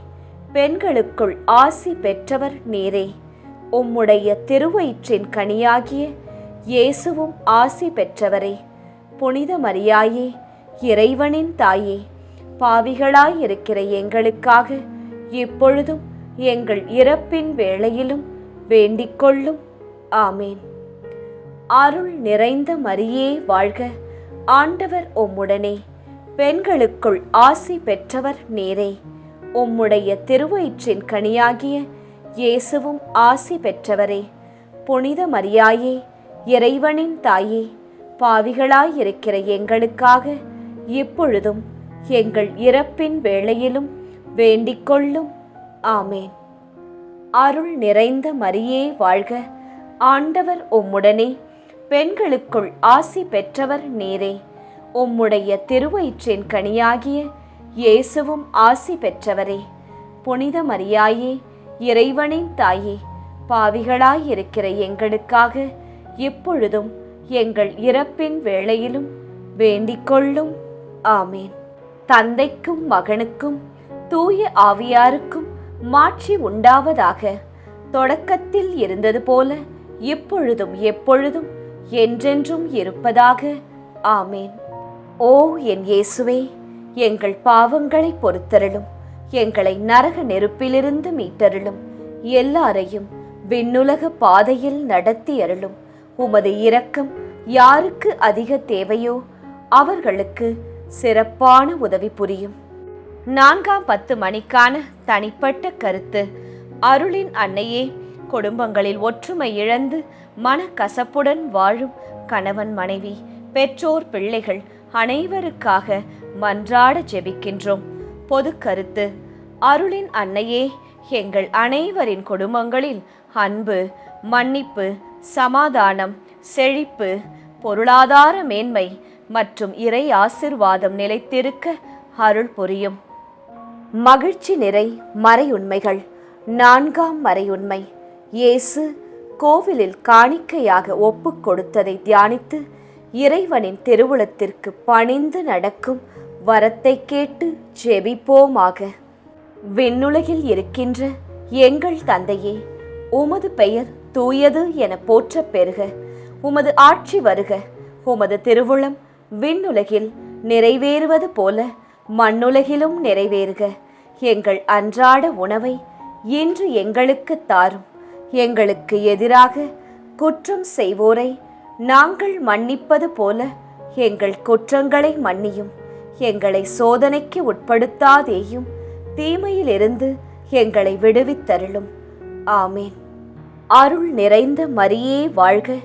பெண்களுக்குள் ஆசி பெற்றவர் நீரே. உம்முடைய திருவயிற்றின் கனியாகிய இயேசுவும் ஆசி பெற்றவரே. புனித மரியாயே, இறைவனின் தாயே, பாவிகளாயிருக்கிற எங்களுக்காக இப்பொழுதும் எங்கள் இறப்பின் வேளையிலும் வேண்டிக்கொள்ளும். ஆமேன். அருள் நிறைந்த மரியே வாழ்க, ஆண்டவர் உம்முடனே, பெண்களுக்குள் ஆசி பெற்றவர் நீரே. உம்முடைய திருவயிற்றின் கனியாகிய இயேசுவும் ஆசி பெற்றவரே. புனித மரியாயே, இறைவனின் தாயே, பாவிகளாயிருக்கிற எங்களுக்காக இப்பொழுதும் எங்கள் இறப்பின் வேளையிலும் வேண்டிக்கொள்ளும். ஆமேன். அருள் நிறைந்த மரியே வாழ்க, ஆண்டவர் உம்முடனே, பெண்களுக்குள் ஆசி பெற்றவர் நீரே. உம்முடைய திருவயிற்றின் கனியாகிய இயேசுவும் ஆசி பெற்றவரே. புனித மரியாயே, இறைவனின் தாயே, பாவிகளாயிருக்கிற எங்களுக்காக இப்பொழுதும் எங்கள் இறப்பின் வேளையிலும் வேண்டிக்கொள்ளும். ஆமேன். தந்தைக்கும் மகனுக்கும் தூய ஆவியாருக்கும் மாட்சி உண்டாவதாக. தொடக்கத்தில் இருந்தது போல இப்பொழுதும் எப்பொழுதும் என்றென்றும் இருப்பதாக. ஆமேன். ஓ என் இயேசுவே, எங்கள் பாவங்களை பொறுத்தருளும், எங்களை நரக நெருப்பிலிருந்து மீட்டருளும், எல்லாரையும் விண்ணுலக பாதையில் நடத்தி அருளும். உமது இரக்கம் யாருக்கு அதிக தேவையோ அவர்களுக்கு சிறப்பான உதவி புரியும். 4ஆம் 10 மணிக்கான தனிப்பட்ட கருத்து. அருளின் அன்னையே, குடும்பங்களில் ஒற்றுமை இழந்து மனக்கசப்புடன் வாழும் கணவன் மனைவி, பெற்றோர் பிள்ளைகள் அனைவருக்காக மன்றாட ஜெபிக்கின்றோம். பொது கருத்து. அருளின் அன்னையே, எங்கள் அனைவரின் குடும்பங்களில் அன்பு, மன்னிப்பு, சமாதானம், செழிப்பு, பொருளாதார மேன்மை மற்றும் இறை ஆசிர்வாதம் நிலைத்திருக்க அருள் புரியும். மகிழ்ச்சி நிறை மறையுண்மைகள். 4ஆம் மறையுண்மை. இயேசு கோவிலில் காணிக்கையாக ஒப்பு கொடுத்ததை தியானித்து இறைவனின் திருவுளத்திற்கு பணிந்து நடக்கும் வரத்தை கேட்டு ஜெபிப்போமாக. விண்ணுலகில் இருக்கின்ற எங்கள் தந்தையே, உமது பெயர் தூயது என போற்றப் பெறுக. உமது ஆட்சி வருக. உமது திருவுளம் விண்ணுலகில் நிறைவேறுவது போல மண்ணுலகிலும் நிறைவேறுக. எங்கள் அன்றாட உணவை இன்று எங்களுக்கு தாரும். எங்களுக்கு எதிராக குற்றம் செய்வோரை நாங்கள் மன்னிப்பது போல எங்கள் குற்றங்களை மன்னியும். எங்களை சோதனைக்கு உட்படுத்தாதேயும், தீமையிலிருந்து எங்களை விடுவித்தருளும். ஆமேன். அருள் நிறைந்த மரியே வாழ்க.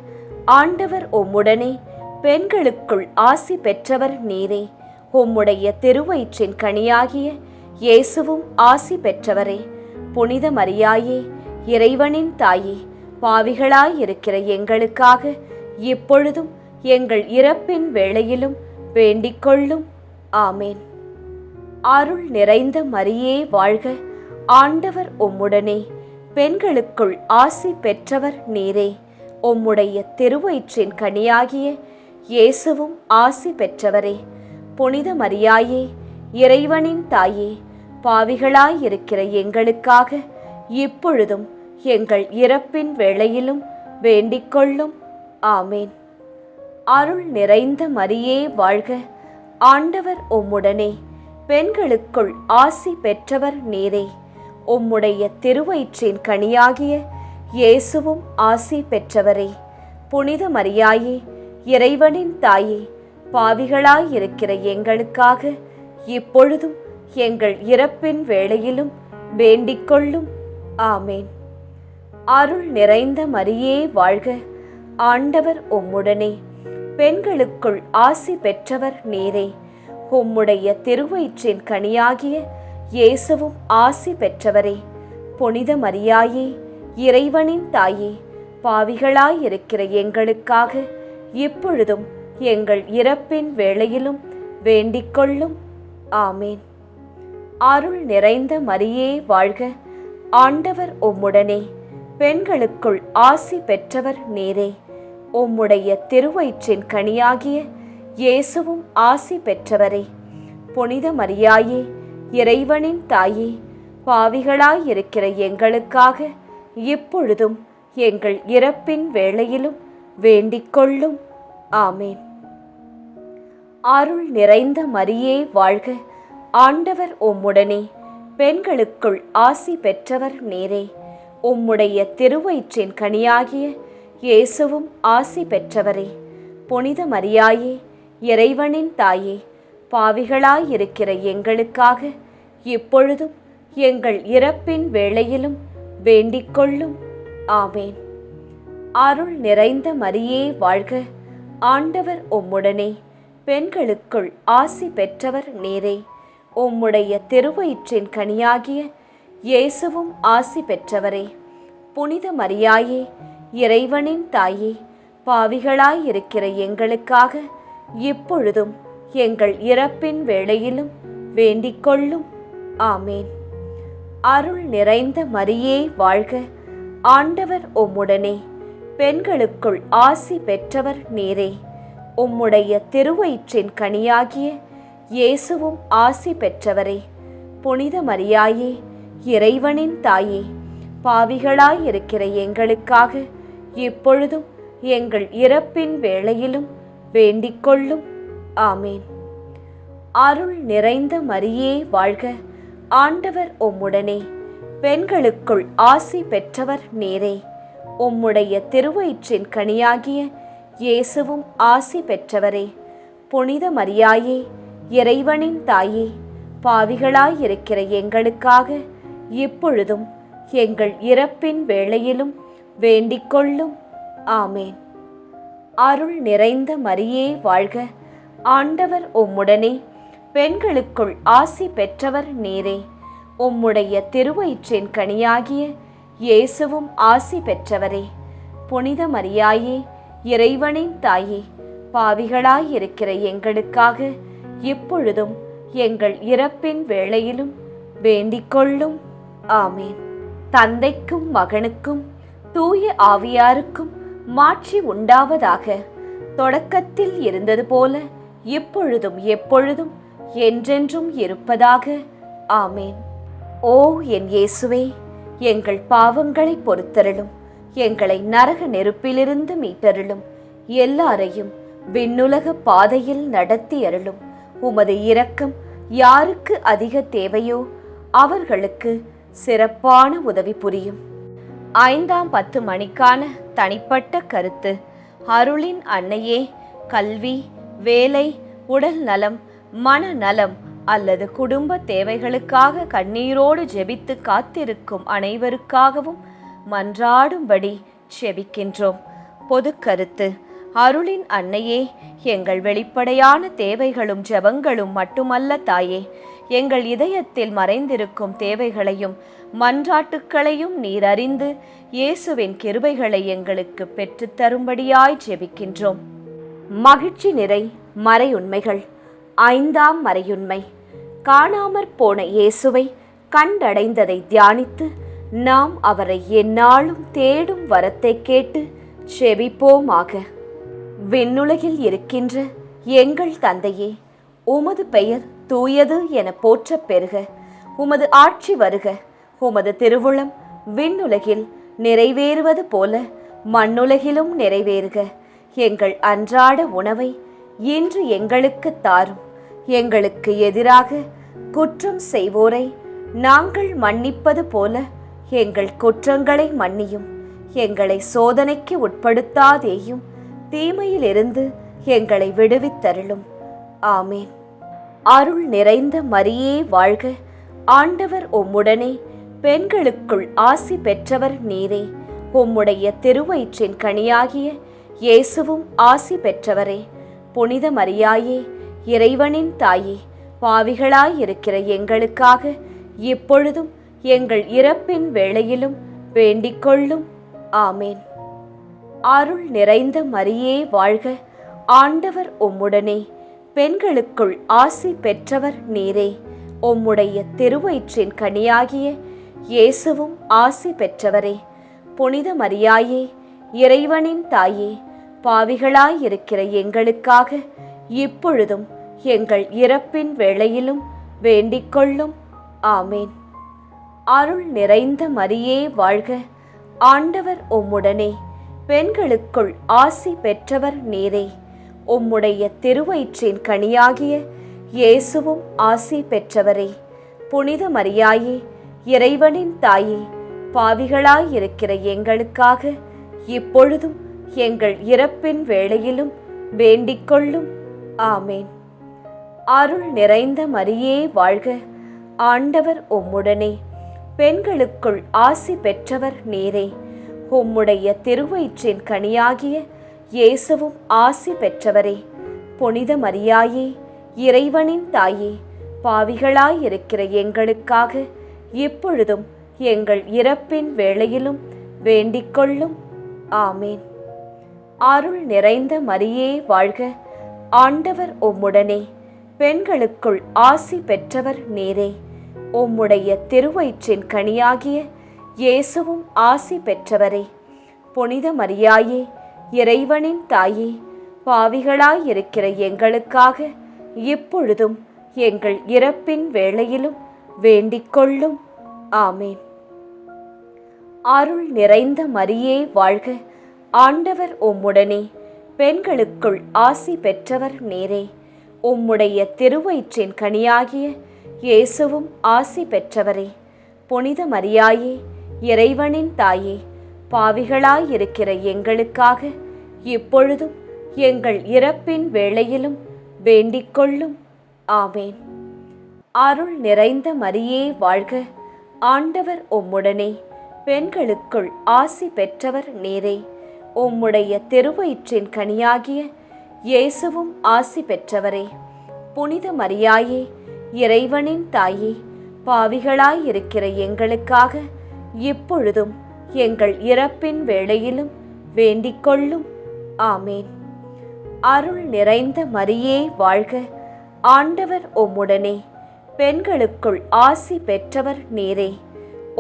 ஆண்டவர் உம்முடனே, பெண்களுக்குள் ஆசி பெற்றவர் நீரே. உம்முடைய திருவயிற்றின் கனியாகிய இயேசுவும் ஆசி பெற்றவரே. புனித மரியாயே, இறைவனின் தாயே, பாவிகளாயிருக்கிற எங்களுக்காக இப்பொழுதும் எங்கள் இறப்பின் வேளையிலும் வேண்டிக்கொள்ளும். ஆமேன். அருள் நிறைந்த மரியே வாழ்க. ஆண்டவர் உம்முடனே, பெண்களுக்குள் ஆசி பெற்றவர் நீரே. உம்முடைய திருவயிற்றின் கனியாகிய இயேசுவும் ஆசி பெற்றவரே. புனித மரியாயே, இறைவனின் தாயே, பாவிகளாயிருக்கிற எங்களுக்காக இப்பொழுதும் எங்கள் இறப்பின் வேளையிலும் வேண்டிக்கொள்ளும். ஆமேன். அருள் நிறைந்த மரியே வாழ்க. ஆண்டவர் உம்முடனே, பெண்களுக்குள் ஆசி பெற்றவர் நீரே. உம்முடைய திருவயிற்றின் கனியாகிய இயேசுவும் ஆசி பெற்றவரே. புனித மரியாயே, இறைவனின் தாயே, பாவிகளாயிருக்கிற எங்களுக்காக இப்பொழுதும் எங்கள் இறப்பின் வேளையிலும் வேண்டிக்கொள்ளும். ஆமேன். அருள் நிறைந்த மரியே வாழ்க. ஆண்டவர் உம்முடனே, பெண்களுக்குள் ஆசி பெற்றவர் நீரே. உம்முடைய திருவயிற்றின் கனியாகிய இயேசுவும் ஆசி பெற்றவரே. புனித மரியாயே, இறைவனின் தாயே, பாவிகளாயிருக்கிற எங்களுக்காக இப்பொழுதும் எங்கள் இறப்பின் வேளையிலும் வேண்டிக்கொள்ளும். ஆமேன். அருள் நிறைந்த மரியே வாழ்க. ஆண்டவர் உம்முடனே, பெண்களுக்குள் ஆசி பெற்றவர் நீரே. உம்முடைய திருவயிற்றின் கனியாகிய இயேசுவும் ஆசி பெற்றவரே. புனித மரியாயே, இறைவனின் தாயே, பாவிகளாயிருக்கிற எங்களுக்காக இப்பொழுதும் எங்கள் இறப்பின் வேளையிலும் வேண்டிக்கொள்ளும். ஆமேன். அருள் நிறைந்த மரியே வாழ்க. ஆண்டவர் உம்முடனே, பெண்களுக்குள் ஆசி பெற்றவர் நீரே. உம்முடைய திருவயிற்றின் கனியாகிய இயேசுவும் ஆசி பெற்றவரே. புனித மரியாயே, இறைவனின் தாயே, பாவிகளாயிருக்கிற எங்களுக்காக இப்பொழுதும் எங்கள் இறப்பின் வேளையிலும் வேண்டிக்கொள்ளும். ஆமேன். அருள் நிறைந்த மரியே வாழ்க. ஆண்டவர் உம்முடனே, பெண்களுக்குள் ஆசி பெற்றவர் நீரே. உம்முடைய திருவயிற்றின் கனியாகிய இயேசுவும் ஆசி பெற்றவரே. புனித மரியாயே, இறைவனின் தாயே, பாவிகளாயிருக்கிற எங்களுக்காக இப்பொழுதும் எங்கள் இறப்பின் வேளையிலும் வேண்டிக்கொள்ளும். ஆமேன். அருள் நிறைந்த மரியே வாழ்க. ஆண்டவர் உம்முடனே, பெண்களுக்குள் ஆசி பெற்றவர் நீரே. உம்முடைய திருவயிற்றின் கனியாகிய இயேசுவும் ஆசி பெற்றவரே. புனித மரியாயே, இறைவனின் தாயே, பாவிகளாயிருக்கிற எங்களுக்காக இப்பொழுதும் எங்கள் இறப்பின் வேளையிலும் வேண்டிக்கொள்ளும். ஆமேன். அருள் நிறைந்த மரியே வாழ்க. ஆண்டவர் உம்முடனே, பெண்களுக்குள் ஆசி பெற்றவர் நீரே. உம்முடைய திருவயிற்றின் கனியாகிய இயேசுவும் ஆசி பெற்றவரே. புனித மரியாயே, இறைவனின் தாயே, பாவிகளாயிருக்கிற எங்களுக்காக இப்பொழுதும் எங்கள் இறப்பின் வேளையிலும் வேண்டிக்கொள்ளும். ஆமேன். அருள் நிறைந்த மரியே வாழ்க. ஆண்டவர் உம்முடனே, பெண்களுக்குள் ஆசி பெற்றவர் நீரே. உம்முடைய திருவயிற்றின் கனியாகிய இயேசுவும் ஆசி பெற்றவரே. புனித மரியாயே, இறைவனின் தாயே, பாவிகளாயிருக்கிற எங்களுக்காக இப்பொழுதும் எங்கள் இறப்பின் வேளையிலும் வேண்டிக்கொள்ளும். ஆமேன். தந்தைக்கும் மகனுக்கும் தூய ஆவியாருக்கும் மாட்சி உண்டாவதாக. தொடக்கத்தில் இருந்தது போல இப்பொழுதும் எப்பொழுதும் என்றென்றும் இருப்பதாக. ஆமேன். ஓ என் இயேசுவே, எங்கள் பாவங்களை பொறுத்தருளும். எங்களை நரக நெருப்பிலிருந்து மீட்டருளும். எல்லாரையும் விண்ணுலக பாதையில் நடத்தி அருளும். உமது இரக்கம் யாருக்கு அதிக தேவையோ அவர்களுக்கு சிறப்பான உதவி புரியும். 5ஆம் 10 மணிக்கான தனிப்பட்ட கருத்து. அருளின் அன்னையே, கல்வி, வேலை, உடல் நலம், மனநலம் அல்லது குடும்ப தேவைகளுக்காக கண்ணீரோடு ஜெபித்து காத்திருக்கும் அனைவருக்காகவும் மன்றாடும்படி செபிக்கின்றோம். பொது கருத்து. அருளின் அன்னையே, எங்கள் வெளிப்படையான தேவைகளும் ஜெபங்களும் மட்டுமல்ல தாயே, எங்கள் இதயத்தில் மறைந்திருக்கும் தேவைகளையும் மன்றாட்டுக்களையும் நீர் அறிந்து இயேசுவின் கிருபைகளை எங்களுக்கு பெற்றுத்தரும்படியாய் ஜெபிக்கின்றோம். மகிழ்ச்சி நிறை மறையுண்மைகள். 5ஆம் மறையுண்மை. காணாமற் போன இயேசுவை கண்டடைந்ததை தியானித்து நாம் அவரை எந்நாளும் தேடும் வரத்தை கேட்டு செபிப்போமாக. விண்ணுலகில் இருக்கின்ற எங்கள் தந்தையே, உமது பெயர் தூயது என போற்றப் பெறுக. உமது ஆட்சி வருக. உமது திருவுளம் விண்ணுலகில் நிறைவேறுவது போல மண்ணுலகிலும் நிறைவேறுக. எங்கள் அன்றாட உணவை இன்று எங்களுக்கு தாரும். எங்களுக்கு எதிராக குற்றம் செய்வோரை நாங்கள் மன்னிப்பது போல எங்கள் குற்றங்களை மன்னியும். எங்களை சோதனைக்கு உட்படுத்தாதேயும், தீமையிலிருந்து எங்களை விடுவித்தருளும். ஆமேன். அருள் நிறைந்த மரியே வாழ்க. ஆண்டவர் உம்முடனே, பெண்களுக்குள் ஆசி பெற்றவர் நீரே. உம்முடைய திருவயிற்றின் கனியாகிய இயேசுவும் ஆசி பெற்றவரே. புனித மரியாயே, இறைவனின் தாயே, பாவிகளாயிருக்கிற எங்களுக்காக இப்பொழுதும் எங்கள் இறப்பின் வேளையிலும் வேண்டிக்கொள்ளும். ஆமேன். அருள் நிறைந்த மரியே வாழ்க. ஆண்டவர் உம்முடனே, பெண்களுக்குள் ஆசி பெற்றவர் நீரே. உம்முடைய திருவயிற்றின் கனியாகிய இயேசுவும் ஆசி பெற்றவரே. புனித மரியாயே, இறைவனின் தாயே, பாவிகளாயிருக்கிற எங்களுக்காக இப்பொழுதும் எங்கள் இறப்பின் வேளையிலும் வேண்டிக்கொள்ளும். ஆமேன். அருள் நிறைந்த மரியே வாழ்க. ஆண்டவர் உம்முடனே, பெண்களுக்குள் ஆசி பெற்றவர் நீரே. உம்முடைய திருவயிற்றின் கனியாகிய இயேசுவும் ஆசி பெற்றவரே. புனித மரியாயே, இறைவனின் தாயே, பாவிகளாயிருக்கிற எங்களுக்காக இப்பொழுதும் எங்கள் இறப்பின் வேளையிலும் வேண்டிக்கொள்ளும். ஆமேன். அருள் நிறைந்த மரியே வாழ்க. ஆண்டவர் உம்முடனே, பெண்களுக்குள் ஆசி பெற்றவர் நீரே. உம்முடைய திருவயிற்றின் கனியாகிய இயேசுவும் ஆசி பெற்றவரே. புனித மரியாயே, இறைவனின் தாயே, பாவிகளாயிருக்கிற எங்களுக்காக இப்பொழுதும் எங்கள் இறப்பின் வேளையிலும் வேண்டிக்கொள்ளும். ஆமேன். அருள் நிறைந்த மரியே வாழ்க. ஆண்டவர் உம்முடனே, பெண்களுக்குள் ஆசி பெற்றவர் நீரே. உம்முடைய திருவயிற்றின் கனியாகிய இயேசுவும் ஆசி பெற்றவரே. புனித மரியாயே, இறைவனின் தாயே, பாவிகளாயிருக்கிற எங்களுக்காக இப்பொழுதும் எங்கள் இறப்பின் வேளையிலும் வேண்டிக்கொள்ளும். ஆமேன். அருள் நிறைந்த மரியே வாழ்க. ஆண்டவர் உம்முடனே, பெண்களுக்குள் ஆசி பெற்றவர் நீரே. உம்முடைய திருவயிற்றின் கனியாகிய இயேசுவும் ஆசி பெற்றவரே. புனித மரியாயே, இறைவனின் தாயே, பாவிகளாயிருக்கிற எங்களுக்காக இப்பொழுதும் எங்கள் இறப்பின் வேளையிலும் வேண்டிக்கொள்ளும். ஆமேன். அருள் நிறைந்த மரியே வாழ்க. ஆண்டவர் உம்முடனே, பெண்களுக்குள் ஆசி பெற்றவர் நீரே. உம்முடைய திருவயிற்றின் கனியாகிய இயேசுவும் ஆசி பெற்றவரே. புனித மரியாயே, இறைவனின் தாயே, பாவிகளாயிருக்கிற எங்களுக்காக இப்பொழுதும் எங்கள் இறப்பின் வேளையிலும் வேண்டிக்கொள்ளும். ஆமேன். அருள் நிறைந்த மரியே வாழ்க. ஆண்டவர் உம்முடனே, பெண்களுக்குள் ஆசி பெற்றவர் நீரே.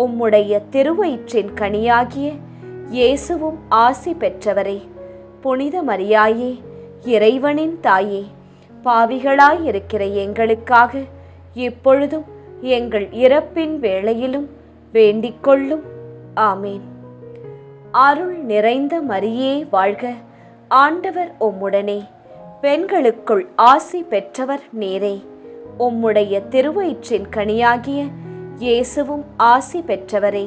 உம்முடைய திருவயிற்றின் கனியாகிய இயேசுவும் ஆசி பெற்றவரே. புனித மரியாயே, இறைவனின் தாயே, பாவிகளாயிருக்கிற எங்களுக்காக இப்பொழுதும் எங்கள் இறப்பின் வேளையிலும் வேண்டிக்கொள்ளும். ஆமேன். அருள் நிறைந்த மரியே வாழ்க, ஆண்டவர் உம்முடனே, பெண்களுக்குள் ஆசி பெற்றவர் நீரே. உம்முடைய திருவயிற்றின் கனியாகிய இயேசுவும் ஆசி பெற்றவரே.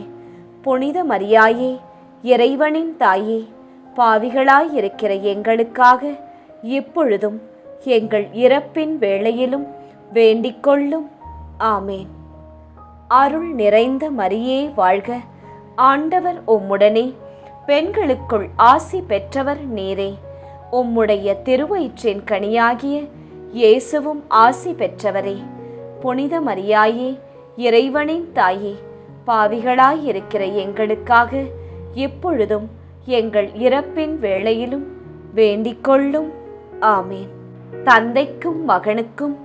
புனித மரியாயே, இறைவனின் தாயே, பாவிகளாயிருக்கிற எங்களுக்காக இப்பொழுதும் எங்கள் இறப்பின் வேளையிலும் வேண்டிக்கொள்ளும். ஆமேன். அருள் நிறைந்த மரியே வாழ்க, ஆண்டவர் உம்முடனே, பெண்களுக்குள் ஆசி பெற்றவர் நீரே. உம்முடைய திருவயிற்றின் கனியாகிய இயேசுவும் ஆசி பெற்றவரே. புனித மரியாயே, இறைவனின் தாயே, பாவிகளாயிருக்கிற எங்களுக்காக இப்பொழுதும் எங்கள் இறப்பின் வேளையிலும் வேண்டிக்கொள்ளும். ஆமேன். தந்தைக்கும் மகனுக்கும்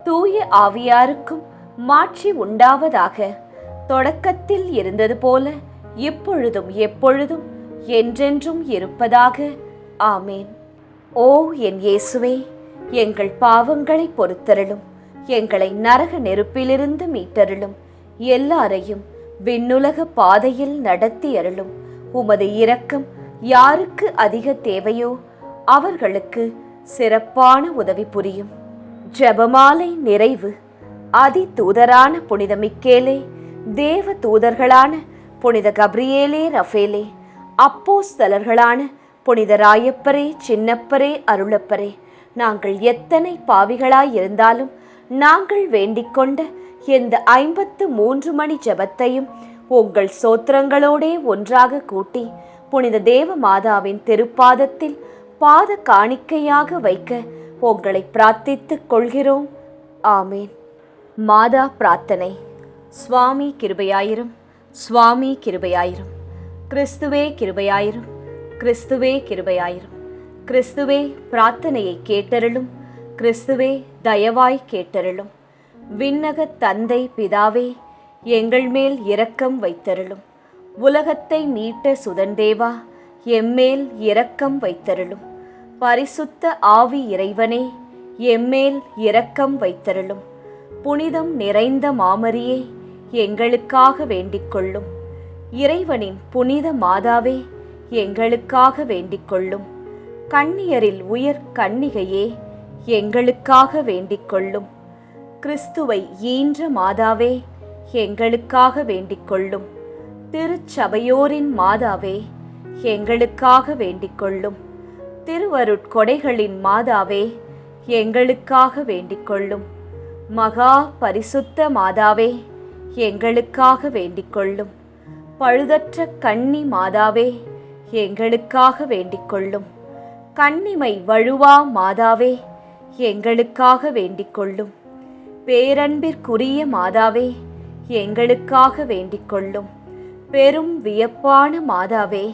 தூய ஆவியாருக்கும் மாட்சி உண்டாவதாக. தொடக்கத்தில் இருந்தது போல இப்பொழுதும் எப்பொழுதும் என்றென்றும் இருப்பதாக. ஆமேன். ஓ என் இயேசுவே, எங்கள் பாவங்களை பொறுத்தருளும், எங்களை நரக நெருப்பிலிருந்து மீட்டருளும், எல்லாரையும் விண்ணுலக பாதையில் நடத்தி அருளும். உமது இரக்கம் யாருக்கு அதிக தேவையோ அவர்களுக்கு சிறப்பான உதவி புரியும். ஜெபமாலை நிறைவு. அதி தூதரான புனித மிக்கேலே, தேவ தூதர்களான புனித கப்ரியேலே, ரஃபேலே, அப்போஸ்தலர்களான புனித ராயப்பரே, சின்னப்பரே, அருளப்பரே, நாங்கள் எத்தனை பாவிகளாயிருந்தாலும் நாங்கள் வேண்டிக்கொண்ட எந்த 53 மணி ஜெபத்தையும் உங்கள் சோத்திரங்களோடே ஒன்றாக கூட்டி புனித தேவ மாதாவின் திருப்பாதத்தில் பாத காணிக்கையாக வைக்க உங்களை பிரார்த்தித்துக் கொள்கிறோம். ஆமேன். மாதா பிரார்த்தனை. சுவாமி கிருபையாயிரும், சுவாமி கிருபையாயிரும். கிறிஸ்துவே கிருபையாயிரும், கிறிஸ்துவே கிருபையாயிரும். கிறிஸ்துவே பிரார்த்தனையை கேட்டருளும், கிறிஸ்துவே தயவாய் கேட்டருளும். விண்ணக தந்தை பிதாவே, எங்கள் மேல் இரக்கம் வைத்தருளும். உலகத்தை மீட்ட சுதந்தேவா, எம்மேல் இரக்கம் வைத்தருளும். பரிசுத்த ஆவி இறைவனே, எம்மேல் இரக்கம் வைத்தருளும். புனிதம் நிறைந்த மாமரியே, எங்களுக்காக வேண்டிக்கொள்ளும். இறைவனின் புனித மாதாவே, எங்களுக்காக வேண்டிக்கொள்ளும். கன்னியரில் உயர் கன்னிகையே, எங்களுக்காக வேண்டிக்கொள்ளும். கிறிஸ்துவை ஈன்ற மாதாவே, எங்களுக்காக வேண்டிக்கொள்ளும். திருச்சபையோரின் மாதாவே, எங்களுக்காக வேண்டிக்கொள்ளும். திருவருட்கொடைகளின் மாதாவே, எங்களுக்காக வேண்டிக்கொள்ளும். மகா பரிசுத்த மாதாவே, எங்களுக்காக வேண்டிக்கொள்ளும். பழுதற்ற கன்னி மாதாவே, எங்களுக்காக வேண்டிக்கொள்ளும். கன்னிமை வழுவா மாதாவே, எங்களுக்காக வேண்டிக்கொள்ளும். பேரன்பிற்குரிய மாதாவே, எங்களுக்காக வேண்டிக்கொள்ளும். பெரும் வியப்பான மாதாவே,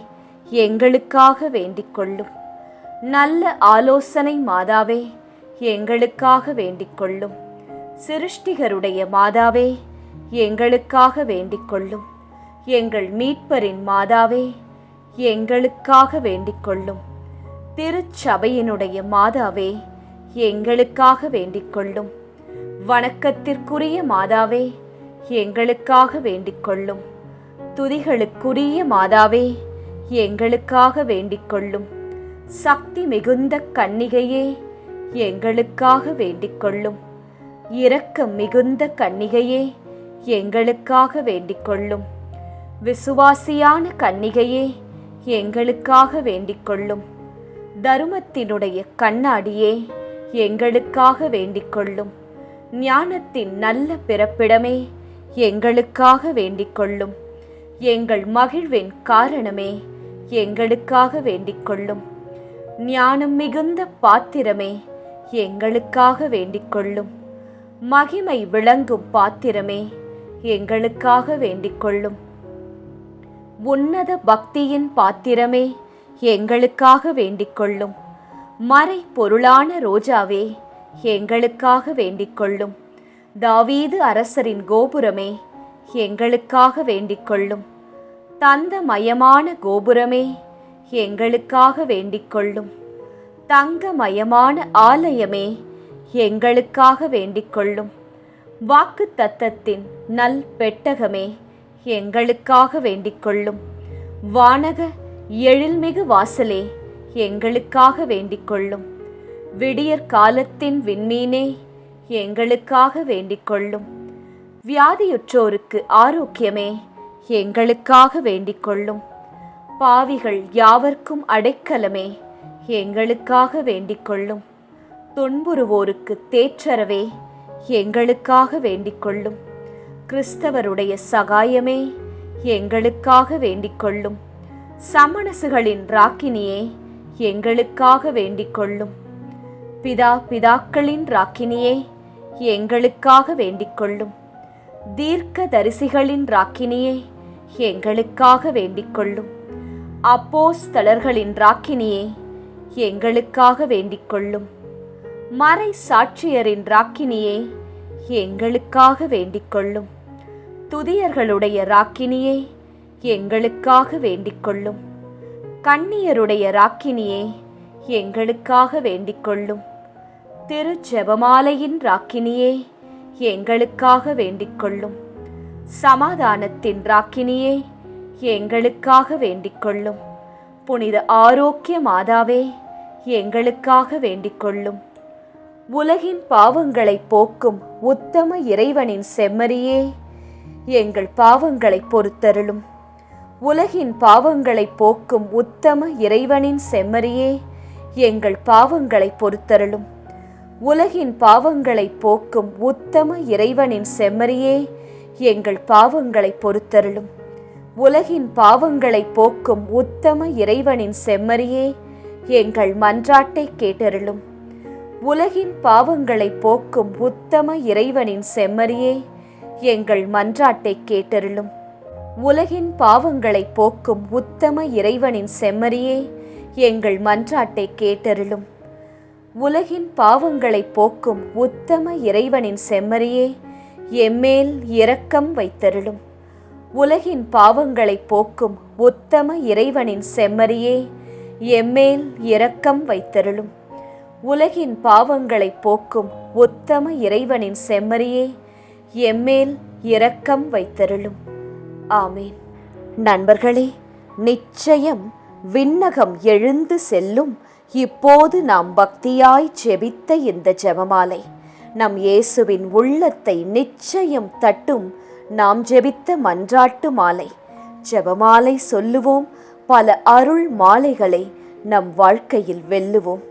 எங்களுக்காக வேண்டிக்கொள்ளும். நல்ல ஆலோசனை மாதாவே, எங்களுக்காக வேண்டிக்கொள்ளும். சிருஷ்டிகருடைய மாதாவே, எங்களுக்காக வேண்டிக்கொள்ளும். எங்கள் மீட்பரின் மாதாவே, எங்களுக்காக வேண்டிக்கொள்ளும். திருச்சபையினுடைய மாதாவே, எங்களுக்காக வேண்டிக்கொள்ளும். வணக்கத்திற்குரிய மாதாவே, எங்களுக்காக வேண்டிக்கொள்ளும். துதிகளுக்குரிய மாதாவே, எங்களுக்காக வேண்டிக்கொள்ளும். சக்தி மிகுந்த கன்னிகையே, எங்களுக்காக வேண்டிக்கொள்ளும். இரக்கம் மிகுந்த கன்னிகையே, எங்களுக்காக வேண்டிக்கொள்ளும். விசுவாசியான கன்னிகையே, எங்களுக்காக வேண்டிக்கொள்ளும். தருமத்தினுடைய கண்ணாடியே, எங்களுக்காக வேண்டிக்கொள்ளும். ஞானத்தின் நல்ல பிறப்பிடமே, எங்களுக்காக வேண்டிக்கொள்ளும். எங்கள் மகிழ்வின் காரணமே, எங்களுக்காக வேண்டிக்கொள்ளும். ஞானம் மிகுந்த பாத்திரமே, எங்களுக்காக வேண்டிக்கொள்ளும். மகிமை விளங்கும் பாத்திரமே, எங்களுக்காக வேண்டிக்கொள்ளும். உன்னத பக்தியின் பாத்திரமே, எங்களுக்காக வேண்டிக்கொள்ளும். மறை பொருளான ரோஜாவே, எங்களுக்காக வேண்டிக்கொள்ளும். தாவீது அரசரின் கோபுரமே, எங்களுக்காக வேண்டிக்கொள்ளும். தந்தமயமான கோபுரமே, எங்களுக்காக வேண்டிக்கொள்ளும். தங்கமயமான ஆலயமே, எங்களுக்காக வேண்டிக்கொள்ளும். வாக்கு தத்தத்தின் நல் பெட்டகமே, எங்களுக்காக வேண்டிக் கொள்ளும். வானக எழில்மிகு வாசலே, எங்களுக்காக வேண்டிக் கொள்ளும். விடியற் காலத்தின் விண்மீனே, எங்களுக்காக வேண்டிக் கொள்ளும். வியாதியுற்றோருக்கு ஆரோக்கியமே, எங்களுக்காக வேண்டிக் கொள்ளும். பாவிகள் யாவர்க்கும் அடைக்கலமே, எங்களுக்காக வேண்டிக் கொள்ளும். துன்புறுவோருக்கு தேற்றரவே, எங்களுக்காக வேண்டிக் கொள்ளும். கிறிஸ்தவருடைய சகாயமே, எங்களுக்காக வேண்டிக் கொள்ளும். சமணசுகளின் ராக்கினியே, எங்களுக்காக வேண்டிக் கொள்ளும். பிதாக்களின் ராக்கினியே, எங்களுக்காக வேண்டிக் கொள்ளும். தீர்க்க தரிசிகளின் ராக்கினியே, எங்களுக்காக வேண்டிக் கொள்ளும். அப்போஸ்தலர்களின் ராக்கினியே, எங்களுக்காக வேண்டிக் கொள்ளும். மறை சாட்சியரின் ராக்கினியே, எங்களுக்காக வேண்டிக் கொள்ளும். துதியர்களுடைய ராக்கினியே, எங்களுக்காக வேண்டிக் கொள்ளும். கன்னியருடைய ராக்கினியே, எங்களுக்காக வேண்டிக் கொள்ளும். திரு ஜெபமாலையின் ராக்கினியே, எங்களுக்காக வேண்டிக் கொள்ளும். சமாதானத்தின் ராக்கினியே, எங்களுக்காக வேண்டிக் கொள்ளும். புனித ஆரோக்கிய மாதாவே, எங்களுக்காக வேண்டிக் கொள்ளும். உலகின் பாவங்களை போக்கும் உத்தம இறைவனின் செம்மறியே, எங்கள் பாவங்களை பொறுத்தருளும். உலகின் பாவங்களை போக்கும் உத்தம இறைவனின் செம்மறியே, எங்கள் பாவங்களை பொறுத்தருளும். உலகின் பாவங்களை போக்கும் உத்தம இறைவனின் செம்மறியே, எங்கள் பாவங்களை பொறுத்தருளும். உலகின் பாவங்களை போக்கும் உத்தம இறைவனின் செம்மறியே, எங்கள் மன்றாட்டை கேட்டருளும். உலகின் பாவங்களை போக்கும் உத்தம இறைவனின் செம்மறியே, எங்கள் மன்றாட்டை கேட்டருளும். உலகின் பாவங்களை போக்கும் உத்தம இறைவனின் செம்மறியே, எங்கள் மன்றாட்டை கேட்டருளும். உலகின் பாவங்களை போக்கும் உத்தம இறைவனின் செம்மறியே, எம்மேல் இரக்கம் வைத்தருளும். உலகின் பாவங்களை போக்கும் உத்தம இறைவனின் செம்மறியே, எம்மேல் இரக்கம் வைத்தருளும். உலகின் பாவங்களை போக்கும் உத்தம இறைவனின் செம்மறியே, எம்மேல் இரக்கம் வைத்தருளும். ஆமேன். நண்பர்களே, நிச்சயம் விண்ணகம் எழுந்து செல்லும் இப்போது நாம் பக்தியாய் ஜெபித்த இந்த ஜெபமாலை நம் இயேசுவின் உள்ளத்தை நிச்சயம் தட்டும். நாம் ஜெபித்த மன்றாட்டு மாலை. ஜெபமாலை சொல்லுவோம், பல அருள் மாலைகளை நம் வாழ்க்கையில் வெல்லுவோம்.